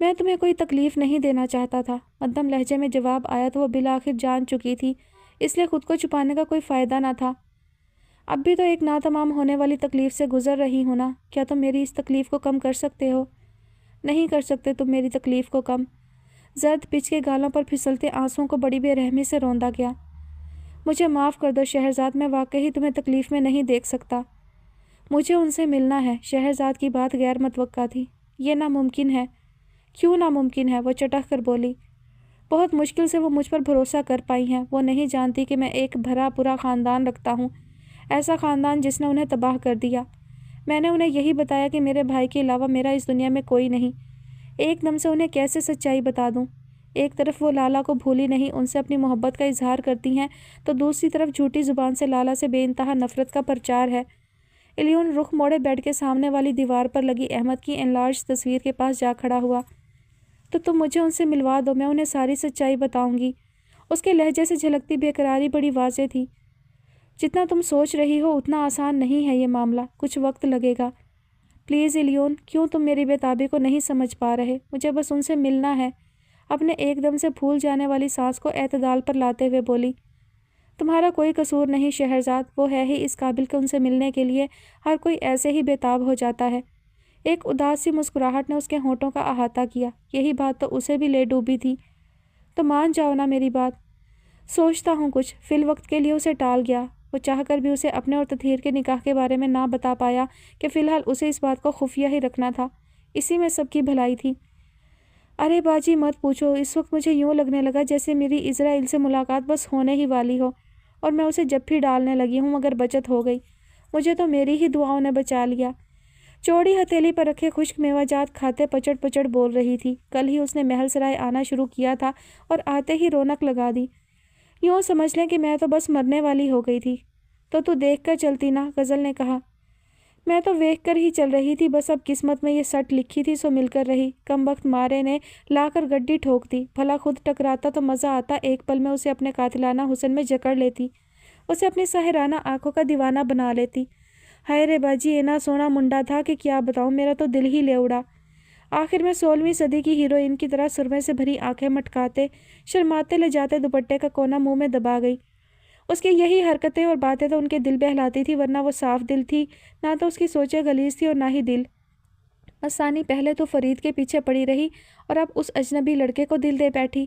میں تمہیں کوئی تکلیف نہیں دینا چاہتا تھا، مدھم لہجے میں جواب آیا تو وہ بالآخر جان چکی تھی، اس لیے خود کو چھپانے کا کوئی فائدہ نہ تھا۔ اب بھی تو ایک ناتمام ہونے والی تکلیف سے گزر رہی ہوں نا، کیا تم میری اس تکلیف کو کم کر سکتے ہو؟ نہیں کر سکتے تم میری تکلیف کو کم۔ زرد پچ کے گالوں پر پھسلتے آنسوؤں کو بڑی بے رحمی سے روندا گیا۔ مجھے معاف کر دو شہرزاد، میں واقعی تمہیں تکلیف میں نہیں دیکھ سکتا۔ مجھے ان سے ملنا ہے۔ شہرزاد کی بات غیر متوقع تھی۔ یہ ناممکن ہے۔ کیوں ناممکن ہے؟ وہ چٹخ کر بولی۔ بہت مشکل سے وہ مجھ پر بھروسہ کر پائی ہیں۔ وہ نہیں جانتی کہ میں ایک بھرا پورا خاندان رکھتا ہوں، ایسا خاندان جس نے انہیں تباہ کر دیا۔ میں نے انہیں یہی بتایا کہ میرے بھائی کے علاوہ میرا اس دنیا میں کوئی نہیں۔ ایک دم سے انہیں کیسے سچائی بتا دوں؟ ایک طرف وہ لالا کو بھولی نہیں، ان سے اپنی محبت کا اظہار کرتی ہیں، تو دوسری طرف جھوٹی زبان سے لالا سے بے انتہا نفرت کا پرچار ہے۔ الیون رخ موڑے بیڈ کے سامنے والی دیوار پر لگی احمد کی انلارج تصویر کے پاس جا کھڑا ہوا۔ تو تم مجھے ان سے ملوا دو، میں انہیں ساری سچائی بتاؤں گی۔ اس کے لہجے سے جھلکتی بے قراری بڑی واضح تھی۔ جتنا تم سوچ رہی ہو اتنا آسان نہیں ہے یہ معاملہ، کچھ وقت لگے گا۔ پلیز الیون، کیوں تم میری بےتابی کو نہیں سمجھ پا رہے؟ مجھے بس ان سے ملنا ہے۔ اپنے ایک دم سے پھول جانے والی سانس کو اعتدال پر لاتے ہوئے بولی۔ تمہارا کوئی قصور نہیں شہرزاد، وہ ہے ہی اس قابل کہ ان سے ملنے کے لیے ہر کوئی ایسے ہی بےتاب ہو جاتا ہے۔ ایک اداس سی مسکراہٹ نے اس کے ہونٹوں کا احاطہ کیا، یہی بات تو اسے بھی لے ڈوبی تھی۔ تو مان جاؤ نا میری بات۔ سوچتا ہوں کچھ۔ فی الوقت کے لیے اسے ٹال گیا۔ وہ چاہ کر بھی اسے اپنے اور تطہیر کے نکاح کے بارے میں نہ بتا پایا کہ فی الحال اسے اس بات کو خفیہ ہی رکھنا تھا، اسی میں سب کی بھلائی تھی۔ ارے باجی مت پوچھو، اس وقت مجھے یوں لگنے لگا جیسے میری اسرائیل سے ملاقات بس ہونے ہی والی ہو اور میں اسے جپھی ڈالنے لگی ہوں، مگر بچت ہو گئی۔ مجھے تو میری ہی دعاؤں نے بچا لیا۔ چوڑی ہتھیلی پر رکھے خشک میوہ جات کھاتے پچڑ پچڑ بول رہی تھی۔ کل ہی اس نے محل سرائے آنا شروع کیا تھا اور آتے ہی رونق لگا دی۔ یوں سمجھ لیں کہ میں تو بس مرنے والی ہو گئی تھی۔ تو دیکھ کر چلتی نا، غزل نے کہا۔ میں تو دیکھ کر ہی چل رہی تھی، بس اب قسمت میں یہ سٹ لکھی تھی سو مل کر رہی۔ کم وقت مارے نے لا کر گڈی ٹھوک دی، بھلا خود ٹکراتا تو مزہ آتا، ایک پل میں اسے اپنے قاتلانہ حسن میں جکڑ لیتی، اسے اپنی ساحرانہ آنکھوں کا دیوانہ بنا لیتی۔ ہائے رے باجی، اینا سونا منڈا تھا کہ کیا بتاؤں، میرا تو دل ہی لے اڑا۔ آخر میں 16ویں صدی کی ہیروئن کی طرح سرمے سے بھری آنکھیں مٹکاتے شرماتے لے جاتے دوپٹے کا کونا منہ میں دبا گئی۔ اس کی یہی حرکتیں اور باتیں تو ان کے دل بہلاتی تھی، ورنہ وہ صاف دل تھی، نہ تو اس کی سوچیں غلیظ تھی اور نہ ہی دل۔ بس ثانی پہلے تو فرید کے پیچھے پڑی رہی اور اب اس اجنبی لڑکے کو دل دے بیٹھی۔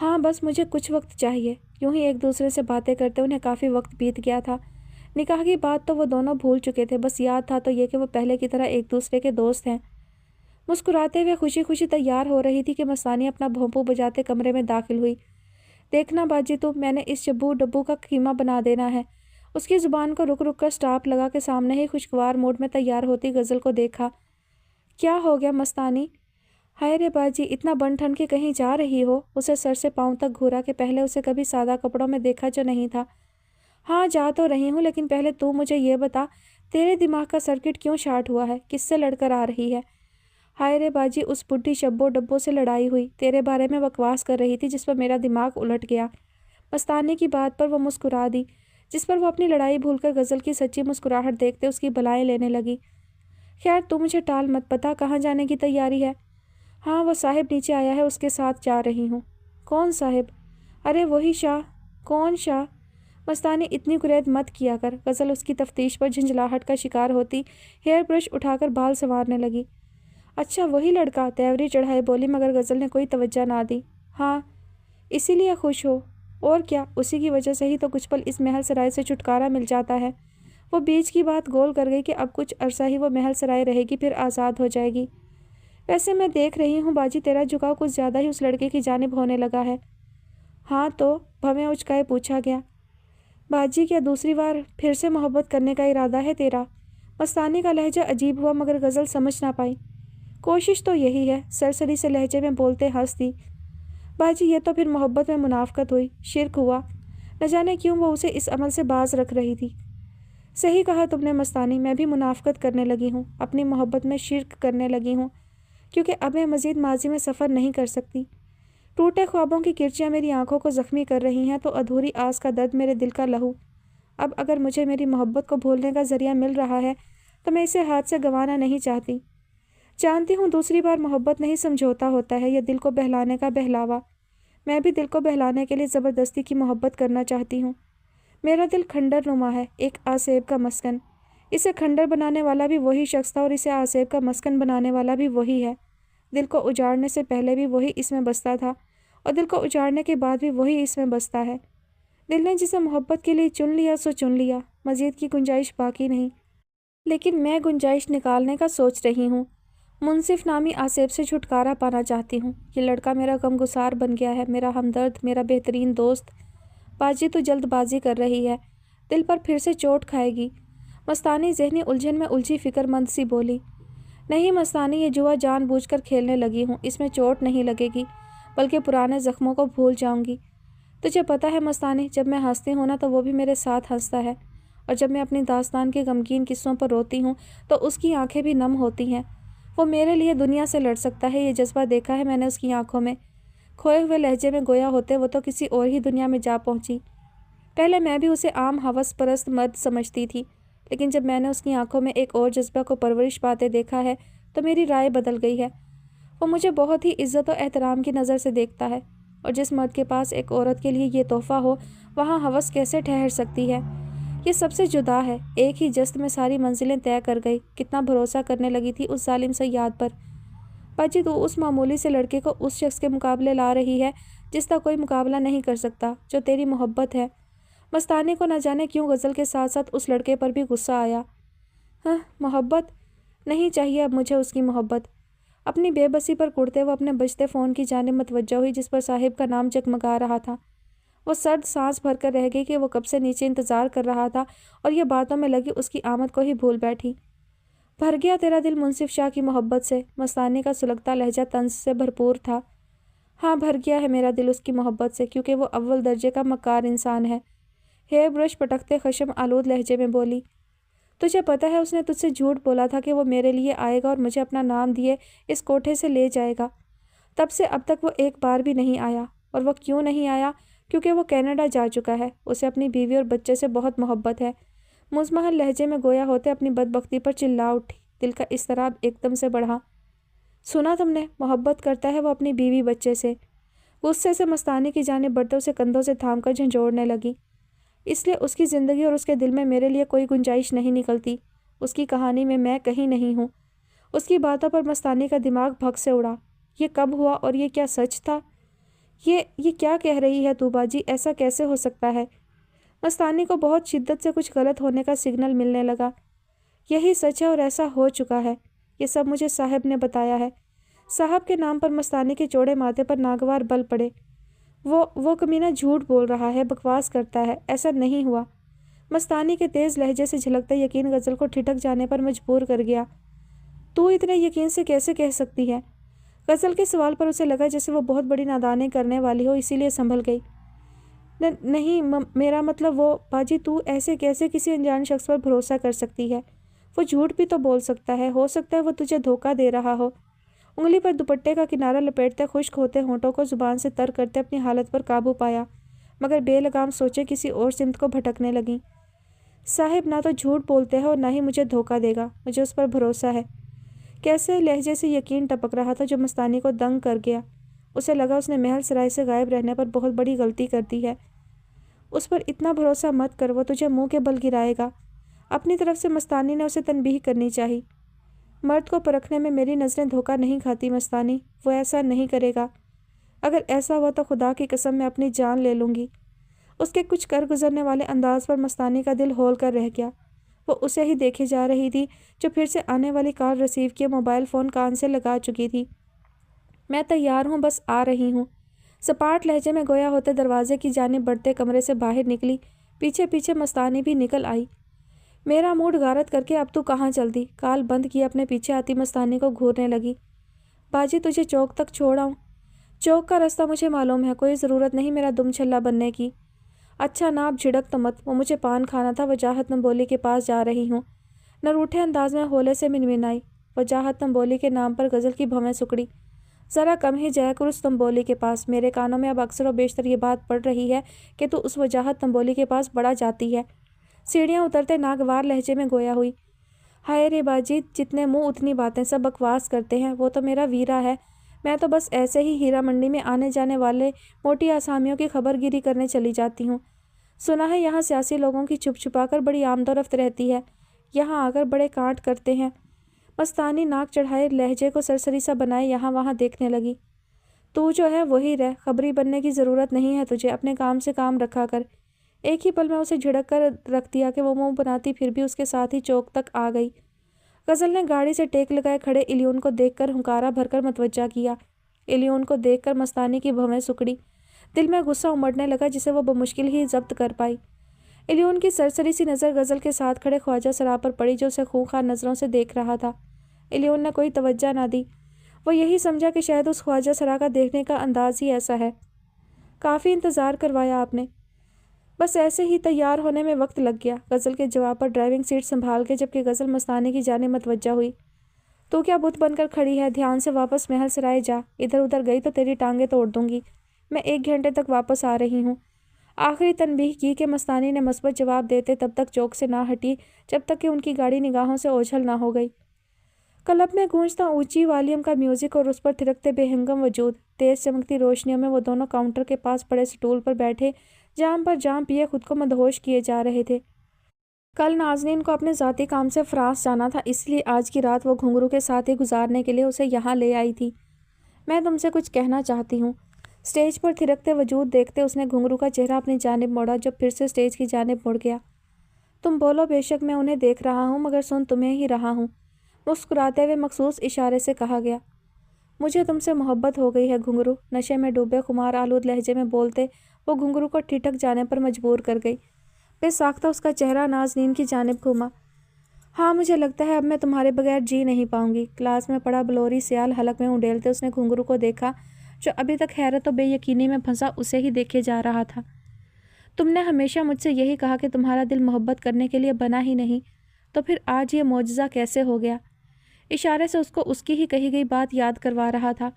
ہاں بس مجھے کچھ وقت چاہیے۔ یوں ہی ایک دوسرے سے باتیں کرتے انہیں کافی وقت بیت گیا تھا۔ نکاح کی بات تو وہ دونوں بھول چکے تھے، بس یاد تھا تو یہ کہ وہ پہلے کی طرح ایک دوسرے کے دوست ہیں۔ مسکراتے ہوئے خوشی خوشی تیار ہو رہی تھی کہ مستانی اپنا بھونپو بجاتے کمرے میں داخل ہوئی۔ دیکھنا باجی تو میں نے اس چبو ڈبو کا قیمہ بنا دینا ہے۔ اس کی زبان کو رک رک کر سٹاپ لگا کے سامنے ہی خوشگوار موڈ میں تیار ہوتی غزل کو دیکھا۔ کیا ہو گیا مستانی؟ ہائے رے باجی، اتنا بن ٹھن کے کہیں جا رہی ہو؟ اسے سر سے پاؤں تک گھورا کہ پہلے اسے کبھی سادہ کپڑوں میں دیکھا جو نہیں تھا۔ ہاں جا تو رہی ہوں، لیکن پہلے تو مجھے یہ بتا، تیرے دماغ کا سرکٹ کیوں شارٹ ہوا ہے؟ کس سے لڑ کر آ رہی ہے؟ ہائے رے باجی، اس بڈھی شبو ڈبو سے لڑائی ہوئی، تیرے بارے میں بکواس کر رہی تھی جس پر میرا دماغ الٹ گیا۔ مستانی کی بات پر وہ مسکرا دی، جس پر وہ اپنی لڑائی بھول کر غزل کی سچی مسکراہٹ دیکھتے اس کی بلائیں لینے لگی۔ خیر تو مجھے ٹال مت، پتا کہاں جانے کی تیاری ہے؟ ہاں وہ صاحب نیچے آیا ہے، اس کے ساتھ جا رہی ہوں۔ کون صاحب؟ ارے وہی شاہ۔ کون شاہ؟ مستانی اتنی گریز مت کیا کر۔ غزل اس کی تفتیش پر جھنجھلاہٹ کا شکار ہوتی ہیئر برش اٹھا کر بال سنوارنے لگی۔ اچھا وہی لڑکا، تیوری چڑھائے بولی، مگر غزل نے کوئی توجہ نہ دی۔ ہاں اسی لیے خوش ہو؟ اور کیا، اسی کی وجہ سے ہی تو کچھ پل اس محل سرائے سے چھٹکارا مل جاتا ہے۔ وہ بیچ کی بات گول کر گئی کہ اب کچھ عرصہ ہی وہ محل سرائے رہے گی، پھر آزاد ہو جائے گی۔ ویسے میں دیکھ رہی ہوں باجی تیرا جھکاؤ کچھ زیادہ ہی اس لڑکے کی جانب ہونے لگا ہے۔ ہاں تو؟ بھویں اچکائے پوچھا گیا۔ باجی کیا دوسری بار پھر سے محبت کرنے کا ارادہ ہے تیرا؟ مستانی کا لہجہ عجیب ہوا مگر غزل سمجھ نہ پائی۔ کوشش تو یہی ہے، سرسری سے لہجے میں بولتے ہنس دی۔ باجی یہ تو پھر محبت میں منافقت ہوئی، شرک ہوا۔ نہ جانے کیوں وہ اسے اس عمل سے باز رکھ رہی تھی۔ صحیح کہا تم نے مستانی، میں بھی منافقت کرنے لگی ہوں، اپنی محبت میں شرک کرنے لگی ہوں، کیونکہ اب میں مزید ماضی میں سفر نہیں کر سکتی۔ ٹوٹے خوابوں کی کرچیاں میری آنکھوں کو زخمی کر رہی ہیں تو ادھوری آس کا درد میرے دل کا لہو۔ اب اگر مجھے میری محبت کو بھولنے کا ذریعہ مل رہا ہے تو میں اسے ہاتھ سے گنوانا نہیں چاہتی۔ جانتی ہوں دوسری بار محبت نہیں سمجھوتا ہوتا ہے، یہ دل کو بہلانے کا بہلاوا۔ میں بھی دل کو بہلانے کے لیے زبردستی کی محبت کرنا چاہتی ہوں۔ میرا دل کھنڈر نما ہے، ایک آسیب کا مسکن۔ اسے کھنڈر بنانے والا بھی وہی شخص تھا اور اسے آسیب کا مسکن بنانے والا بھی وہی ہے۔ دل کو اجاڑنے سے پہلے بھی وہی اس میں بستا تھا اور دل کو اجاڑنے کے بعد بھی وہی اس میں بستا ہے۔ دل نے جسے محبت کے لیے چن لیا سو چن لیا، مزید کی گنجائش باقی نہیں۔ لیکن میں گنجائش نکالنے کا سوچ رہی ہوں۔ منصف نامی آسیب سے چھٹکارا پانا چاہتی ہوں۔ یہ لڑکا میرا غمگسار بن گیا ہے، میرا ہمدرد، میرا بہترین دوست۔ باجی تو جلد بازی کر رہی ہے، دل پر پھر سے چوٹ کھائے گی۔ مستانی ذہنی الجھن میں الجھی فکر مند سی بولی۔ نہیں مستانی، یہ جوا جان بوجھ کر کھیلنے لگی ہوں، اس میں چوٹ نہیں لگے گی، بلکہ پرانے زخموں کو بھول جاؤں گی۔ تجھے پتہ ہے مستانی، جب میں ہنستی ہوں نا تو وہ بھی میرے ساتھ ہنستا ہے، اور جب میں اپنی داستان کے غمگین قصوں پر روتی ہوں تو اس کی آنکھیں بھی نم ہوتی ہیں۔ وہ میرے لیے دنیا سے لڑ سکتا ہے، یہ جذبہ دیکھا ہے میں نے اس کی آنکھوں میں۔ کھوئے ہوئے لہجے میں گویا ہوتے وہ تو کسی اور ہی دنیا میں جا پہنچی۔ پہلے میں بھی اسے عام ہوس پرست مرد سمجھتی تھی، لیکن جب میں نے اس کی آنکھوں میں ایک اور جذبہ کو پرورش پاتے دیکھا ہے تو میری رائے بدل گئی ہے۔ وہ مجھے بہت ہی عزت و احترام کی نظر سے دیکھتا ہے، اور جس مرد کے پاس ایک عورت کے لیے یہ تحفہ ہو وہاں ہوس کیسے ٹھہر سکتی ہے؟ یہ سب سے جدا ہے، ایک ہی جست میں ساری منزلیں طے کر گئی۔ کتنا بھروسہ کرنے لگی تھی اس ظالم صیاد پر۔ باجی تو اس معمولی سے لڑکے کو اس شخص کے مقابلے لا رہی ہے جس کا کوئی مقابلہ نہیں کر سکتا، جو تیری محبت ہے۔ مستانی کو نہ جانے کیوں غزل کے ساتھ ساتھ اس لڑکے پر بھی غصہ آیا۔ ہاں محبت نہیں چاہیے اب مجھے اس کی محبت۔ اپنی بے بسی پر کڑتے وہ اپنے بجتے فون کی جانب متوجہ ہوئی جس پر صاحب کا نام جگمگا رہا تھا۔ وہ سرد سانس بھر کر رہ گئی کہ وہ کب سے نیچے انتظار کر رہا تھا اور یہ باتوں میں لگی اس کی آمد کو ہی بھول بیٹھی۔ بھر گیا تیرا دل منصف شاہ کی محبت سے؟ مستانی کا سلگتا لہجہ طنز سے بھرپور تھا۔ ہاں بھر گیا ہے میرا دل اس کی محبت سے، کیونکہ وہ اول درجے کا مکار انسان ہے۔ ہیئر برش پٹکتے خشم آلود لہجے میں بولی۔ تجھے پتہ ہے اس نے تجھ سے جھوٹ بولا تھا کہ وہ میرے لیے آئے گا اور مجھے اپنا نام دیے اس کوٹھے سے لے جائے گا۔ تب سے اب تک وہ ایک بار بھی نہیں آیا، اور وہ کیوں نہیں آیا؟ کیونکہ وہ کینیڈا جا چکا ہے۔ اسے اپنی بیوی اور بچے سے بہت محبت ہے۔ مزمحل لہجے میں گویا ہوتے اپنی بدبختی پر چلا اٹھی۔ دل کا اضطراب ایک دم سے بڑھا۔ سنا تم نے؟ محبت کرتا ہے وہ اپنی بیوی بچے سے۔ غصے سے مستانی کی جانب بڑھتے اسے کندھوں سے تھام کر جھنجھوڑنے لگی۔ اس لیے اس کی زندگی اور اس کے دل میں میرے لیے کوئی گنجائش نہیں نکلتی۔ اس کی کہانی میں کہیں نہیں ہوں۔ اس کی باتوں پر مستانی کا دماغ بھگ سے اڑا۔ یہ کب ہوا اور یہ کیا سچ تھا؟ یہ کیا کہہ رہی ہے تو باجی؟ ایسا کیسے ہو سکتا ہے؟ مستانی کو بہت شدت سے کچھ غلط ہونے کا سگنل ملنے لگا۔ یہی سچ ہے اور ایسا ہو چکا ہے، یہ سب مجھے صاحب نے بتایا ہے۔ صاحب کے نام پر مستانی کے چوڑے ماتھے پر ناگوار بل پڑے۔ وہ کمینہ جھوٹ بول رہا ہے، بکواس کرتا ہے، ایسا نہیں ہوا۔ مستانی کے تیز لہجے سے جھلکتا یقین غزل کو ٹھٹک جانے پر مجبور کر گیا۔ تو اتنے یقین سے کیسے کہہ سکتی ہے؟ غزل کے سوال پر اسے لگا جیسے وہ بہت بڑی نادانی کرنے والی ہو، اسی لیے سنبھل گئی۔ نہیں میرا مطلب وہ باجی، تو ایسے کیسے کسی انجان شخص پر بھروسہ کر سکتی ہے؟ وہ جھوٹ بھی تو بول سکتا ہے، ہو سکتا ہے وہ تجھے دھوکہ دے رہا ہو۔ انگلی پر دوپٹے کا کنارہ لپیٹتے خشک ہوتے ہونٹوں کو زبان سے تر کرتے اپنی حالت پر قابو پایا، مگر بے لگام سوچے کسی اور سمت کو بھٹکنے لگیں۔ صاحب نہ تو جھوٹ بولتے ہیں اور نہ ہی مجھے دھوکہ دے گا، مجھے اس پر بھروسہ ہے۔ کیسے لہجے سے یقین ٹپک رہا تھا جو مستانی کو دنگ کر گیا۔ اسے لگا اس نے محل سرائے سے غائب رہنے پر بہت بڑی غلطی کر دی ہے۔ اس پر اتنا بھروسہ مت کر، وہ تجھے منہ کے بل گرائے گا۔ اپنی طرف سے مستانی نے اسے تنبیہ کرنی چاہی۔ مرد کو پرکھنے میں میری نظریں دھوکہ نہیں کھاتی مستانی، وہ ایسا نہیں کرے گا۔ اگر ایسا ہوا تو خدا کی قسم میں اپنی جان لے لوں گی۔ اس کے کچھ کر گزرنے والے انداز پر مستانی کا دل ہول کر رہ گیا۔ وہ اسے ہی دیکھے جا رہی تھی جو پھر سے آنے والی کال ریسیو کیے موبائل فون کان سے لگا چکی تھی۔ میں تیار ہوں، بس آ رہی ہوں، سپاٹ لہجے میں گویا ہوتے دروازے کی جانب بڑھتے کمرے سے باہر نکلی۔ پیچھے پیچھے مستانی بھی نکل آئی۔ میرا موڈ غارت کر کے اب تو کہاں چلتی؟ کال بند کیے اپنے پیچھے آتی مستانی کو گھورنے لگی۔ باجی تجھے چوک تک چھوڑ آؤں؟ چوک کا راستہ مجھے معلوم ہے، کوئی ضرورت نہیں میرا دم چھلا بننے کی۔ اچھا نا، اب جھڑک تو مت، وہ مجھے پان کھانا تھا، وجاہت نمبولی کے پاس جا رہی ہوں۔ نروٹھے انداز میں ہولے سے منمنائی۔ وجاہت نمبولی کے نام پر غزل کی بھویں سکڑی۔ ذرا کم ہی جایا کر اس تنبولی کے پاس، میرے کانوں میں اب اکثر و بیشتر یہ بات پڑ رہی ہے کہ تو اس وجاہت تنبولی کے پاس بڑا جاتی ہے۔ سیڑھیاں اترتے ناگوار لہجے میں گویا ہوئی۔ ہائے رے باجی، جتنے منہ اتنی باتیں، سب بکواس کرتے ہیں، وہ تو میرا ویرا ہے، میں تو بس ایسے ہی ہیرا منڈی میں آنے جانے والے موٹی آسامیوں کی خبر گیری کرنے چلی جاتی ہوں۔ سنا ہے یہاں سیاسی لوگوں کی چھپ چھپا کر بڑی آمد و رفت رہتی ہے، یہاں آ کر بڑے کانٹ کرتے ہیں۔ مستانی ناک چڑھائے لہجے کو سرسری سا بنائے یہاں وہاں دیکھنے لگی۔ تو جو ہے وہی رہ، خبری بننے کی ضرورت نہیں ہے تجھے، اپنے کام سے کام رکھا کر۔ ایک ہی پل میں اسے جھڑک کر رکھ دیا کہ وہ منہ بناتی پھر بھی اس کے ساتھ ہی چوک تک آ گئی۔ غزل نے گاڑی سے ٹیک لگائے کھڑے الیون کو دیکھ کر ہنکارا بھر کر متوجہ کیا۔ الیون کو دیکھ کر مستانی کی بھویں سکڑی، دل میں غصہ امڑنے لگا جسے وہ بمشکل ہی ضبط کر پائی۔ الیون کی سرسری سی نظر غزل کے ساتھ کھڑے خواجہ سرا پر پڑی جو اسے خونخوار نظروں سے دیکھ رہا تھا۔ الیون نے کوئی توجہ نہ دی، وہ یہی سمجھا کہ شاید اس خواجہ سرا کا دیکھنے کا انداز ہی ایسا ہے۔ کافی انتظار کروایا آپ نے؟ بس ایسے ہی، تیار ہونے میں وقت لگ گیا۔ غزل کے جواب پر ڈرائیونگ سیٹ سنبھال کے جبکہ غزل مستانی کی جانب متوجہ ہوئی۔ تو کیا بت بن کر کھڑی ہے؟ دھیان سے واپس محل سرائے جا، ادھر ادھر گئی تو تیری ٹانگیں توڑ دوں گی۔ میں 1 گھنٹے تک واپس آ رہی ہوں۔ آخری تنبیہ کی کہ مستانی نے مثبت جواب دیتے تب تک چوک سے نہ ہٹی جب تک کہ ان کی گاڑی نگاہوں سے اوجھل نہ ہو گئی۔ کلب میں گونجتا اونچی والیوم کا میوزک اور اس پر تھرکتے بے ہنگم وجود، تیز چمکتی روشنیوں میں وہ دونوں کاؤنٹر کے پاس پڑے سٹول پر بیٹھے جام پر جام پیے خود کو مدہوش کیے جا رہے تھے۔ کل نازنین کو اپنے ذاتی کام سے فرانس جانا تھا، اس لیے آج کی رات وہ گھنگرو کے ساتھ ہی گزارنے کے لیے اسے یہاں لے آئی تھی۔ میں تم سے کچھ کہنا چاہتی ہوں۔ اسٹیج پر تھرکتے وجود دیکھتے اس نے گھنگرو کا چہرہ اپنی جانب موڑا جو پھر سے اسٹیج کی جانب مڑ گیا۔ تم بولو، بے شک میں انہیں دیکھ رہا ہوں مگر سن تمہیں ہی رہا ہوں، مسکراتے ہوئے مخصوص اشارے سے کہا گیا۔ مجھے تم سے محبت ہو گئی ہے گھنگرو، نشے میں ڈوبے خمار آلود لہجے میں بولتے وہ گھنگرو کو ٹھٹک جانے پر مجبور کر گئی۔ بے ساختہ اس کا چہرہ نازنین کی جانب گھوما۔ ہاں مجھے لگتا ہے اب میں تمہارے بغیر جی نہیں پاؤں گی۔ کلاس میں پڑا بلوری سیال حلق میں انڈیلتے اس نے گھنگرو کو دیکھا جو ابھی تک حیرت و بے یقینی میں پھنسا اسے ہی دیکھے جا رہا تھا۔ تم نے ہمیشہ مجھ سے یہی کہا کہ تمہارا دل محبت کرنے کے لیے بنا ہی نہیں، تو پھر آج یہ معجزہ کیسے ہو گیا؟ اشارے سے اس کو اس کی ہی کہی گئی بات یاد کروا رہا تھا۔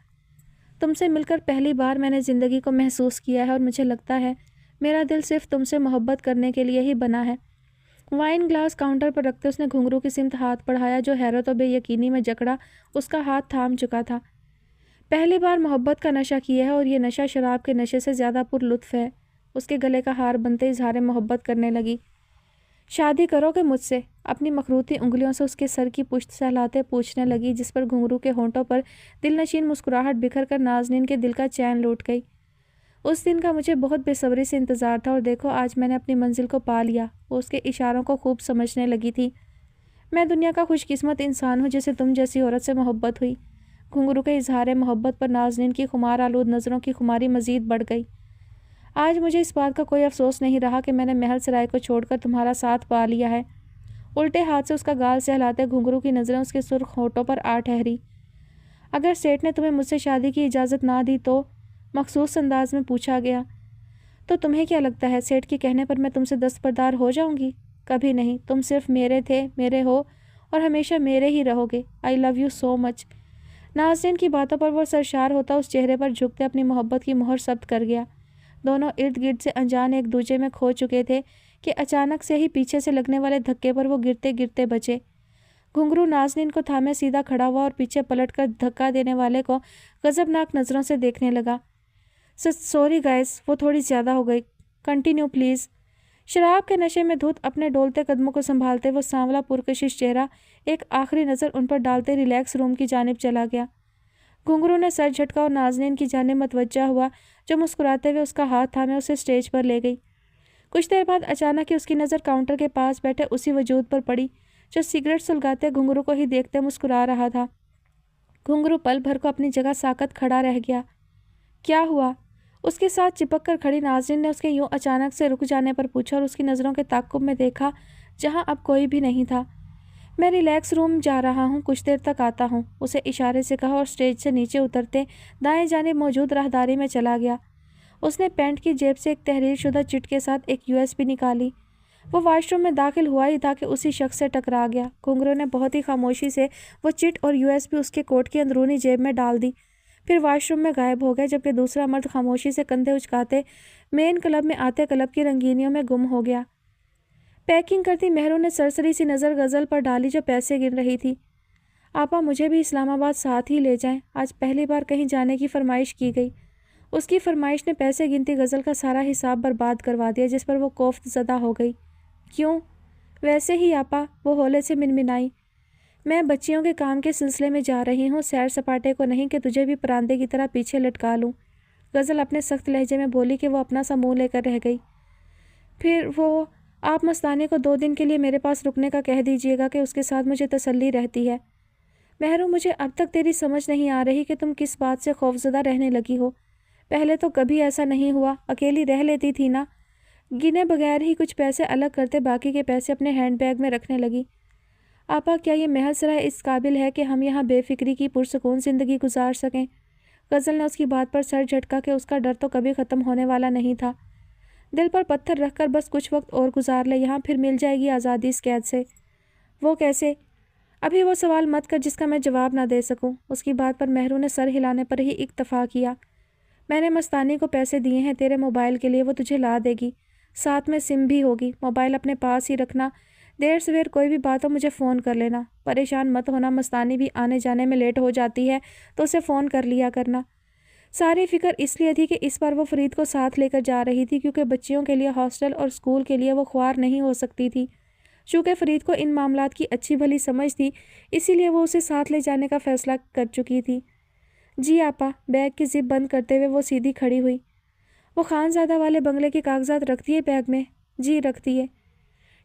تم سے مل کر پہلی بار میں نے زندگی کو محسوس کیا ہے اور مجھے لگتا ہے میرا دل صرف تم سے محبت کرنے کے لیے ہی بنا ہے۔ وائن گلاس کاؤنٹر پر رکھتے اس نے گھنگرو کی سمت ہاتھ بڑھایا جو حیرت و بے یقینی میں جکڑا اس کا ہاتھ تھام چکا تھا۔ پہلی بار محبت کا نشہ کیا ہے اور یہ نشہ شراب کے نشے سے زیادہ پر لطف ہے۔ اس کے گلے کا ہار بنتے اظہار محبت کرنے لگی۔ شادی کرو گے مجھ سے؟ اپنی مخروطی انگلیوں سے اس کے سر کی پشت سہلاتے پوچھنے لگی جس پر گھنگرو کے ہونٹوں پر دل نشین مسکراہٹ بکھر کر نازنین کے دل کا چین لوٹ گئی۔ اس دن کا مجھے بہت بے صبری سے انتظار تھا اور دیکھو آج میں نے اپنی منزل کو پا لیا۔ وہ اس کے اشاروں کو خوب سمجھنے لگی تھی۔ میں دنیا کا خوش قسمت انسان ہوں جسے تم جیسی عورت سے محبت ہوئی۔ گھنگرو کے اظہار محبت پر ناظرین کی خمار آلود نظروں کی خماری مزید بڑھ گئی۔ آج مجھے اس بات کا کوئی افسوس نہیں رہا کہ میں نے محل سرائے کو چھوڑ کر تمہارا ساتھ پا لیا ہے۔ الٹے ہاتھ سے اس کا گال سہلاتے گھنگرو کی نظریں اس کے سرخ ہونٹوں پر آ ٹھہری۔ اگر سیٹھ نے تمہیں مجھ سے شادی کی اجازت نہ دی تو؟ مخصوص انداز میں پوچھا گیا۔ تو تمہیں کیا لگتا ہے سیٹھ کے کہنے پر میں تم سے دستبردار ہو جاؤں گی؟ کبھی نہیں، تم صرف میرے تھے، میرے ہو اور ہمیشہ میرے ہی رہو گے۔ آئی لو یو سو مچ۔ ناظرین کی باتوں پر وہ سرشار ہوتا اس چہرے پر جھکتے اپنی محبت کی مہر ثبت کر گیا۔ دونوں ارد گرد سے انجان ایک دوسرے میں کھو چکے تھے کہ اچانک سے ہی پیچھے سے لگنے والے دھکے پر وہ گرتے گرتے بچے۔ گھنگرو ناظرین کو تھامے سیدھا کھڑا ہوا اور پیچھے پلٹ کر دھکا دینے والے کو غضبناک نظروں سے دیکھنے لگا۔ سوری گائز، وہ تھوڑی زیادہ ہو گئی، کنٹینیو پلیز۔ شراب کے نشے میں دھت اپنے ڈولتے قدموں کو سنبھالتے وہ سانولا پرکشش چہرہ ایک آخری نظر ان پر ڈالتے ریلیکس روم کی جانب چلا گیا۔ گھنگرو نے سر جھٹکا اور ناظرین کی جانب متوجہ ہوا جو مسکراتے ہوئے اس کا ہاتھ تھامے اسے اسٹیج پر لے گئی۔ کچھ دیر بعد اچانک ہی اس کی نظر کاؤنٹر کے پاس بیٹھے اسی وجود پر پڑی جو سگریٹ سلگاتے گھنگرو کو ہی دیکھتے مسکرا رہا تھا۔ گھنگرو پل بھر کو اپنی جگہ ساکت کھڑا رہ گیا۔ کیا ہوا؟ اس کے ساتھ چپک کر کھڑی ناظرین نے اس کے یوں اچانک سے رک جانے پر پوچھا اور اس کی نظروں کے تعاقب میں دیکھا جہاں اب کوئی بھی نہیں تھا۔ میں ریلیکس روم جا رہا ہوں، کچھ دیر تک آتا ہوں، اسے اشارے سے کہا اور اسٹیج سے نیچے اترتے دائیں جانب موجود راہداری میں چلا گیا۔ اس نے پینٹ کی جیب سے ایک تحریر شدہ چٹ کے ساتھ ایک USB نکالی۔ وہ واش روم میں داخل ہوا ہی تھا کہ اسی شخص سے ٹکرا گیا۔ گھنگرو نے بہت ہی خاموشی سے وہ چٹ اور USB اس کے کوٹ کی اندرونی جیب میں ڈال دی، پھر واش روم میں غائب ہو گیا جبکہ دوسرا مرد خاموشی سے کندھے اچکاتے مین کلب میں آتے کلب کی رنگینیوں میں گم ہو گیا۔ پیکنگ کرتی مہرو نے سرسری سی نظر غزل پر ڈالی جو پیسے گن رہی تھی۔ آپا مجھے بھی اسلام آباد ساتھ ہی لے جائیں، آج پہلی بار کہیں جانے کی فرمائش کی گئی۔ اس کی فرمائش نے پیسے گنتی غزل کا سارا حساب برباد کروا دیا جس پر وہ کوفت زدہ ہو گئی۔ کیوں؟ ویسے ہی آپا، وہ ہولے سے منمنائی۔ میں بچیوں کے کام کے سلسلے میں جا رہی ہوں، سیر سپاٹے کو نہیں کہ تجھے بھی پراندے کی طرح پیچھے لٹکا لوں۔ غزل اپنے سخت لہجے میں بولی کہ وہ اپنا سا منہ لے کر رہ گئی۔ پھر وہ آپ مستانی کو 2 دن کے لیے میرے پاس رکنے کا کہہ دیجیے گا کہ اس کے ساتھ مجھے تسلی رہتی ہے۔ مہرو مجھے اب تک تیری سمجھ نہیں آ رہی کہ تم کس بات سے خوفزدہ رہنے لگی ہو۔ پہلے تو کبھی ایسا نہیں ہوا، اکیلی رہ لیتی تھی نا۔ گنے بغیر ہی کچھ پیسے الگ کرتے باقی کے پیسے اپنے ہینڈ بیگ میں رکھنے لگی۔ آپا کیا یہ محل سرائے اس قابل ہے کہ ہم یہاں بے فکری کی پرسکون زندگی گزار سکیں؟ غزل نے اس کی بات پر سر جھٹکا کہ اس کا ڈر تو کبھی ختم ہونے والا نہیں تھا۔ دل پر پتھر رکھ کر بس کچھ وقت اور گزار لے یہاں، پھر مل جائے گی آزادی اس قید سے۔ وہ کیسے؟ ابھی وہ سوال مت کر جس کا میں جواب نہ دے سکوں۔ اس کی بات پر مہرو نے سر ہلانے پر ہی اکتفا کیا۔ میں نے مستانی کو پیسے دیے ہیں تیرے موبائل کے لیے، وہ تجھے لا دے گی، ساتھ میں سم بھی ہوگی۔ موبائل اپنے پاس ہی رکھنا، دیر سویر کوئی بھی بات ہو مجھے فون کر لینا۔ پریشان مت ہونا، مستانی بھی آنے جانے میں لیٹ ہو جاتی ہے تو اسے فون کر لیا کرنا۔ ساری فکر اس لیے تھی کہ اس بار وہ فرید کو ساتھ لے کر جا رہی تھی کیونکہ بچیوں کے لیے ہاسٹل اور اسکول کے لیے وہ خوار نہیں ہو سکتی تھی۔ چونکہ فرید کو ان معاملات کی اچھی بھلی سمجھ تھی اسی لیے وہ اسے ساتھ لے جانے کا فیصلہ کر چکی تھی۔ جی آپا۔ بیگ کی زپ بند کرتے ہوئے وہ سیدھی کھڑی ہوئی۔ وہ خانزادہ والے بنگلے کے کاغذات رکھتی ہے بیگ میں؟ جی رکھتی ہے۔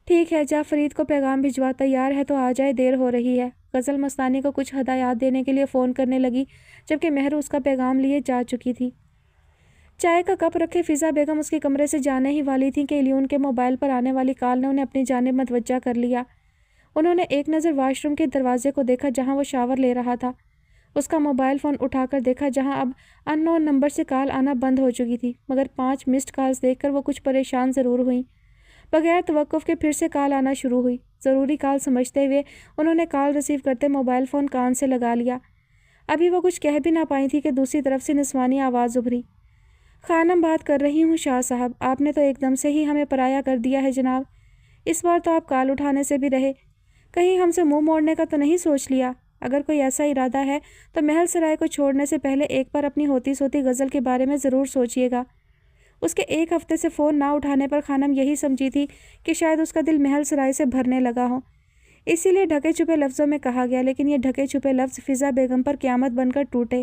ٹھیک ہے، جا فرید کو پیغام بھجوا، تیار ہے تو آ جائے، دیر ہو رہی ہے۔ غزل مستانی کو کچھ ہدایات دینے کے لیے فون کرنے لگی جبکہ مہرو اس کا پیغام لیے جا چکی تھی۔ چائے کا کپ رکھے فضا بیگم اس کے کمرے سے جانے ہی والی تھیں کہ الیون کے موبائل پر آنے والی کال نے انہیں اپنی جانب متوجہ کر لیا۔ انہوں نے ایک نظر واش روم کے دروازے کو دیکھا جہاں وہ شاور لے رہا تھا، اس کا موبائل فون اٹھا کر دیکھا جہاں اب ان نون نمبر سے کال آنا بند ہو چکی تھی، مگر 5 مسڈ کالز دیکھ کر وہ کچھ پریشان ضرور ہوئیں۔ بغیر توقف کے پھر سے کال آنا شروع ہوئی۔ ضروری کال سمجھتے ہوئے انہوں نے کال ریسیو کرتے موبائل فون کان سے لگا لیا۔ ابھی وہ کچھ کہہ بھی نہ پائی تھی کہ دوسری طرف سے نسوانی آواز ابھری۔ خانم بات کر رہی ہوں شاہ صاحب، آپ نے تو ایک دم سے ہی ہمیں پرایا کر دیا ہے جناب۔ اس بار تو آپ کال اٹھانے سے بھی رہے، کہیں ہم سے منہ موڑنے کا تو نہیں سوچ لیا؟ اگر کوئی ایسا ارادہ ہے تو محل سرائے کو چھوڑنے سے پہلے ایک بار اپنی ہوتی سوتی غزل کے بارے میں ضرور سوچئے گا۔ اس کے 1 ہفتے سے فون نہ اٹھانے پر خانم یہی سمجھی تھی کہ شاید اس کا دل محل سرائے سے بھرنے لگا ہو، اسی لیے ڈھکے چھپے لفظوں میں کہا گیا، لیکن یہ ڈھکے چھپے لفظ فضا بیگم پر قیامت بن کر ٹوٹے۔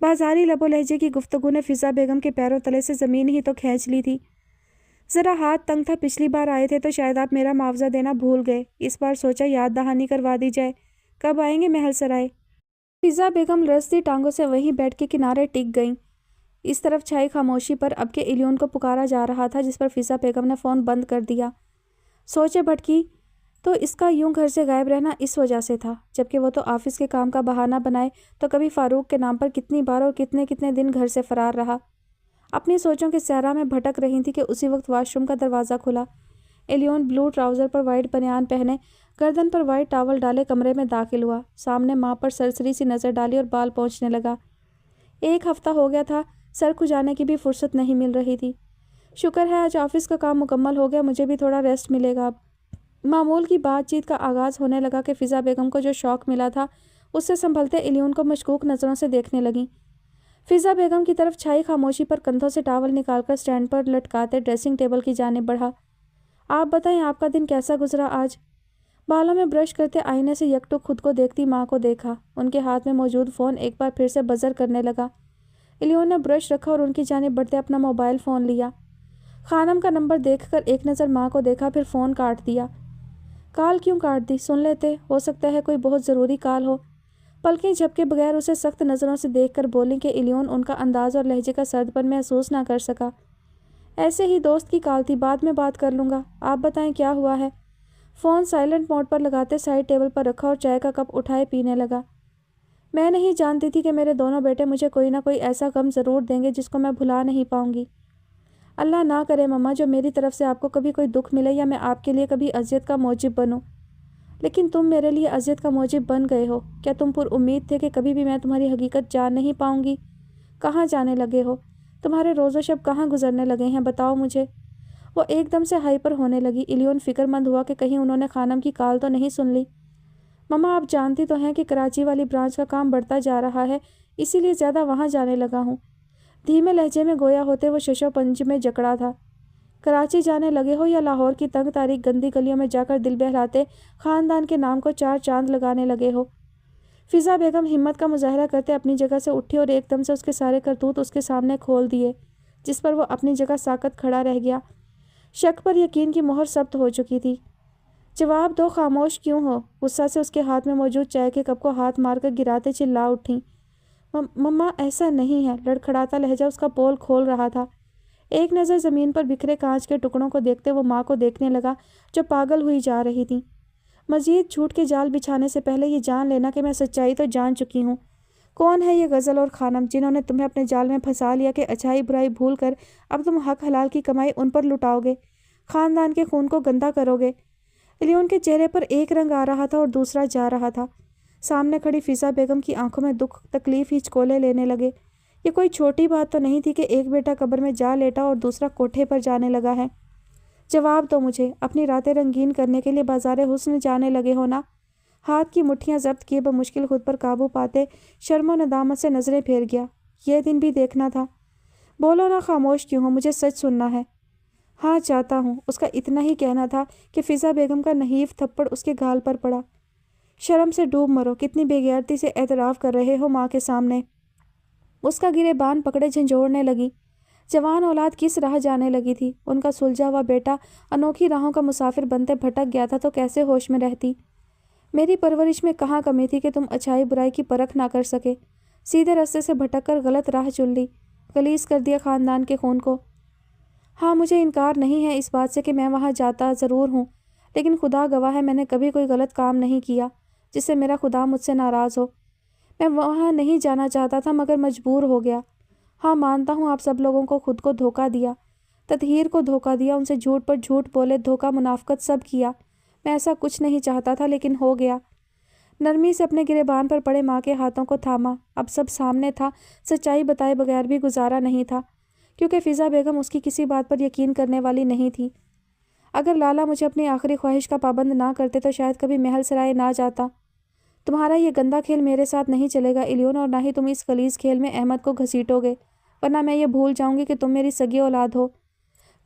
بازاری لب و لہجے کی گفتگو نے فضا بیگم کے پیروں تلے سے زمین ہی تو کھینچ لی تھی۔ ذرا ہاتھ تنگ تھا، پچھلی بار آئے تھے تو شاید آپ میرا معاوضہ دینا بھول گئے، اس بار سوچا یاد دہانی کروا دی جائے۔ کب آئیں گے محل سرائے؟ فضا بیگم لرزتی ٹانگوں سے وہیں بیٹھ کے کنارے ٹک گئیں۔ اس طرف چھائی خاموشی پر اب کے الیون کو پکارا جا رہا تھا، جس پر فضا بیگم نے فون بند کر دیا۔ سوچے بھٹکی تو اس کا یوں گھر سے غائب رہنا اس وجہ سے تھا، جبکہ وہ تو آفس کے کام کا بہانہ بنائے تو کبھی فاروق کے نام پر کتنی بار اور کتنے کتنے دن گھر سے فرار رہا۔ اپنی سوچوں کے صحرا میں بھٹک رہی تھی کہ اسی وقت واش روم کا دروازہ کھلا۔ الیون بلو ٹراؤزر پر وائٹ بنیان پہنے، گردن پر وائٹ ٹاول ڈالے کمرے میں داخل ہوا، سامنے ماں پر سرسری سی نظر ڈالی اور بال پونچھنے لگا۔ ایک ہفتہ ہو گیا تھا، سر کھجانے کی بھی فرصت نہیں مل رہی تھی۔ شکر ہے آج آفس کا کام مکمل ہو گیا، مجھے بھی تھوڑا ریسٹ ملے گا اب۔ معمول کی بات چیت کا آغاز ہونے لگا کہ فضا بیگم کو جو شوق ملا تھا اس سے سنبھلتے الیون کو مشکوک نظروں سے دیکھنے لگیں۔ فضا بیگم کی طرف چھائی خاموشی پر کندھوں سے ٹاول نکال کر سٹینڈ پر لٹکاتے ڈریسنگ ٹیبل کی جانب بڑھا۔ آپ بتائیں آپ کا دن کیسا گزرا آج؟ بالوں میں برش کرتے آئینے سے یکٹک خود کو دیکھتی ماں کو دیکھا۔ ان کے ہاتھ میں موجود فون ایک بار پھر سے بزر کرنے لگا۔ الیون نے برش رکھا اور ان کی جانب بڑھتے اپنا موبائل فون لیا۔ خانم کا نمبر دیکھ کر ایک نظر ماں کو دیکھا، پھر فون کاٹ دیا۔ کال کیوں کاٹ دی؟ سن لیتے، ہو سکتا ہے کوئی بہت ضروری کال ہو۔ پلکیں جھپکے بغیر اسے سخت نظروں سے دیکھ کر بولیں کہ الیون ان کا انداز اور لہجے کا سرد پن محسوس نہ کر سکا۔ ایسے ہی دوست کی کال تھی، بعد میں بات کر لوں گا۔ آپ بتائیں کیا ہوا ہے؟ فون سائلنٹ موڈ پر لگاتے سائڈ ٹیبل پر رکھا اور چائے کا کپ اٹھائے پینے لگا۔ میں نہیں جانتی تھی کہ میرے دونوں بیٹے مجھے کوئی نہ کوئی ایسا غم ضرور دیں گے جس کو میں بھلا نہیں پاؤں گی۔ اللہ نہ کرے مما جو میری طرف سے آپ کو کبھی کوئی دکھ ملے یا میں آپ کے لیے کبھی اذیت کا موجب بنوں۔ لیکن تم میرے لیے اذیت کا موجب بن گئے ہو۔ کیا تم پر امید تھے کہ کبھی بھی میں تمہاری حقیقت جان نہیں پاؤں گی؟ کہاں جانے لگے ہو؟ تمہارے روز و شب کہاں گزرنے لگے ہیں بتاؤ مجھے۔ وہ ایک دم سے ہائپر ہونے لگی۔ الیون فکر مند ہوا کہ کہیں انہوں نے خانم کی کال تو نہیں سن لی۔ مما آپ جانتی تو ہیں کہ کراچی والی برانچ کا کام بڑھتا جا رہا ہے، اسی لیے زیادہ وہاں جانے لگا ہوں۔ دھیمے لہجے میں گویا ہوتے وہ ششو پنج میں جکڑا تھا۔ کراچی جانے لگے ہو یا لاہور کی تنگ تاریک گندی گلیوں میں جا کر دل بہلاتے خاندان کے نام کو چار چاند لگانے لگے ہو؟ فضا بیگم ہمت کا مظاہرہ کرتے اپنی جگہ سے اٹھی اور ایک دم سے اس کے سارے کرتوت اس کے سامنے کھول دیے، جس پر وہ اپنی جگہ ساکت کھڑا رہ گیا۔ شک پر یقین کی مہر ثبت ہو چکی تھی۔ جواب دو، خاموش کیوں ہو؟ غصہ سے اس کے ہاتھ میں موجود چائے کے کپ کو ہاتھ مار کر گراتے چلا اٹھیں۔ مما ایسا نہیں ہے، لڑکھڑاتا لہجہ اس کا پول کھول رہا تھا۔ ایک نظر زمین پر بکھرے کانچ کے ٹکڑوں کو دیکھتے وہ ماں کو دیکھنے لگا جو پاگل ہوئی جا رہی تھی۔ مزید جھوٹ کے جال بچھانے سے پہلے یہ جان لینا کہ میں سچائی تو جان چکی ہوں۔ کون ہے یہ غزل اور خانم جنہوں نے تمہیں اپنے جال میں پھنسا لیا کہ اچھائی برائی بھول کر اب تم حق حلال کی کمائی ان پر لٹاؤ گے، خاندان کے خون کو گندا کرو گے؟ الیون کے چہرے پر ایک رنگ آ رہا تھا اور دوسرا جا رہا تھا۔ سامنے کھڑی فضا بیگم کی آنکھوں میں دکھ تکلیف ہی چکولے لینے لگے۔ یہ کوئی چھوٹی بات تو نہیں تھی کہ ایک بیٹا قبر میں جا لیٹا اور دوسرا کوٹھے پر جانے لگا ہے۔ جواب دو مجھے، اپنی راتیں رنگین کرنے کے لیے بازار حسن جانے لگے ہو نا؟ ہاتھ کی مٹھیاں ضبط کیے بمشکل خود پر قابو پاتے شرم و ندامت سے نظریں پھیر گیا۔ یہ دن بھی دیکھنا تھا۔ بولو نا، خاموش کیوں ہو؟ مجھے سچ سننا ہے۔ ہاں چاہتا ہوں، اس کا اتنا ہی کہنا تھا کہ فضا بیگم کا نحیف تھپڑ اس کے گال پر پڑا۔ شرم سے ڈوب مرو، کتنی بے غیرتی سے اعتراف کر رہے ہو ماں کے سامنے۔ اس کا گریبان پکڑے جھنجھوڑنے لگی۔ جوان اولاد کس راہ جانے لگی تھی؟ ان کا سلجھا ہوا بیٹا انوکھی راہوں کا مسافر بنتے بھٹک گیا تھا تو کیسے ہوش میں رہتی؟ میری پرورش میں کہاں کمی تھی کہ تم اچھائی برائی کی پرکھ نہ کر سکے؟ سیدھے راستے سے بھٹک کر غلط راہ چن لی، خلیص کر دیا خاندان کے خون کو۔ ہاں مجھے انکار نہیں ہے اس بات سے کہ میں وہاں جاتا ضرور ہوں، لیکن خدا گواہ ہے میں نے کبھی کوئی غلط کام نہیں کیا جس سے میرا خدا مجھ سے ناراض ہو۔ میں وہاں نہیں جانا چاہتا تھا مگر مجبور ہو گیا۔ ہاں مانتا ہوں آپ سب لوگوں کو خود کو دھوکہ دیا، تطہیر کو دھوکہ دیا، ان سے جھوٹ پر جھوٹ بولے، دھوکہ منافقت سب کیا۔ میں ایسا کچھ نہیں چاہتا تھا لیکن ہو گیا۔ نرمی سے اپنے گریبان پر پڑے ماں کے ہاتھوں کو تھاما۔ اب سب سامنے تھا، سچائی بتائے بغیر بھی گزارا نہیں تھا، کیونکہ فضا بیگم اس کی کسی بات پر یقین کرنے والی نہیں تھی۔ اگر لالا مجھے اپنی آخری خواہش کا پابند نہ کرتے تو شاید کبھی محل سرائے نہ جاتا۔ تمہارا یہ گندا کھیل میرے ساتھ نہیں چلے گا الیون، اور نہ ہی تم اس غلیظ کھیل میں احمد کو گھسیٹو گے، ورنہ میں یہ بھول جاؤں گی کہ تم میری سگی اولاد ہو۔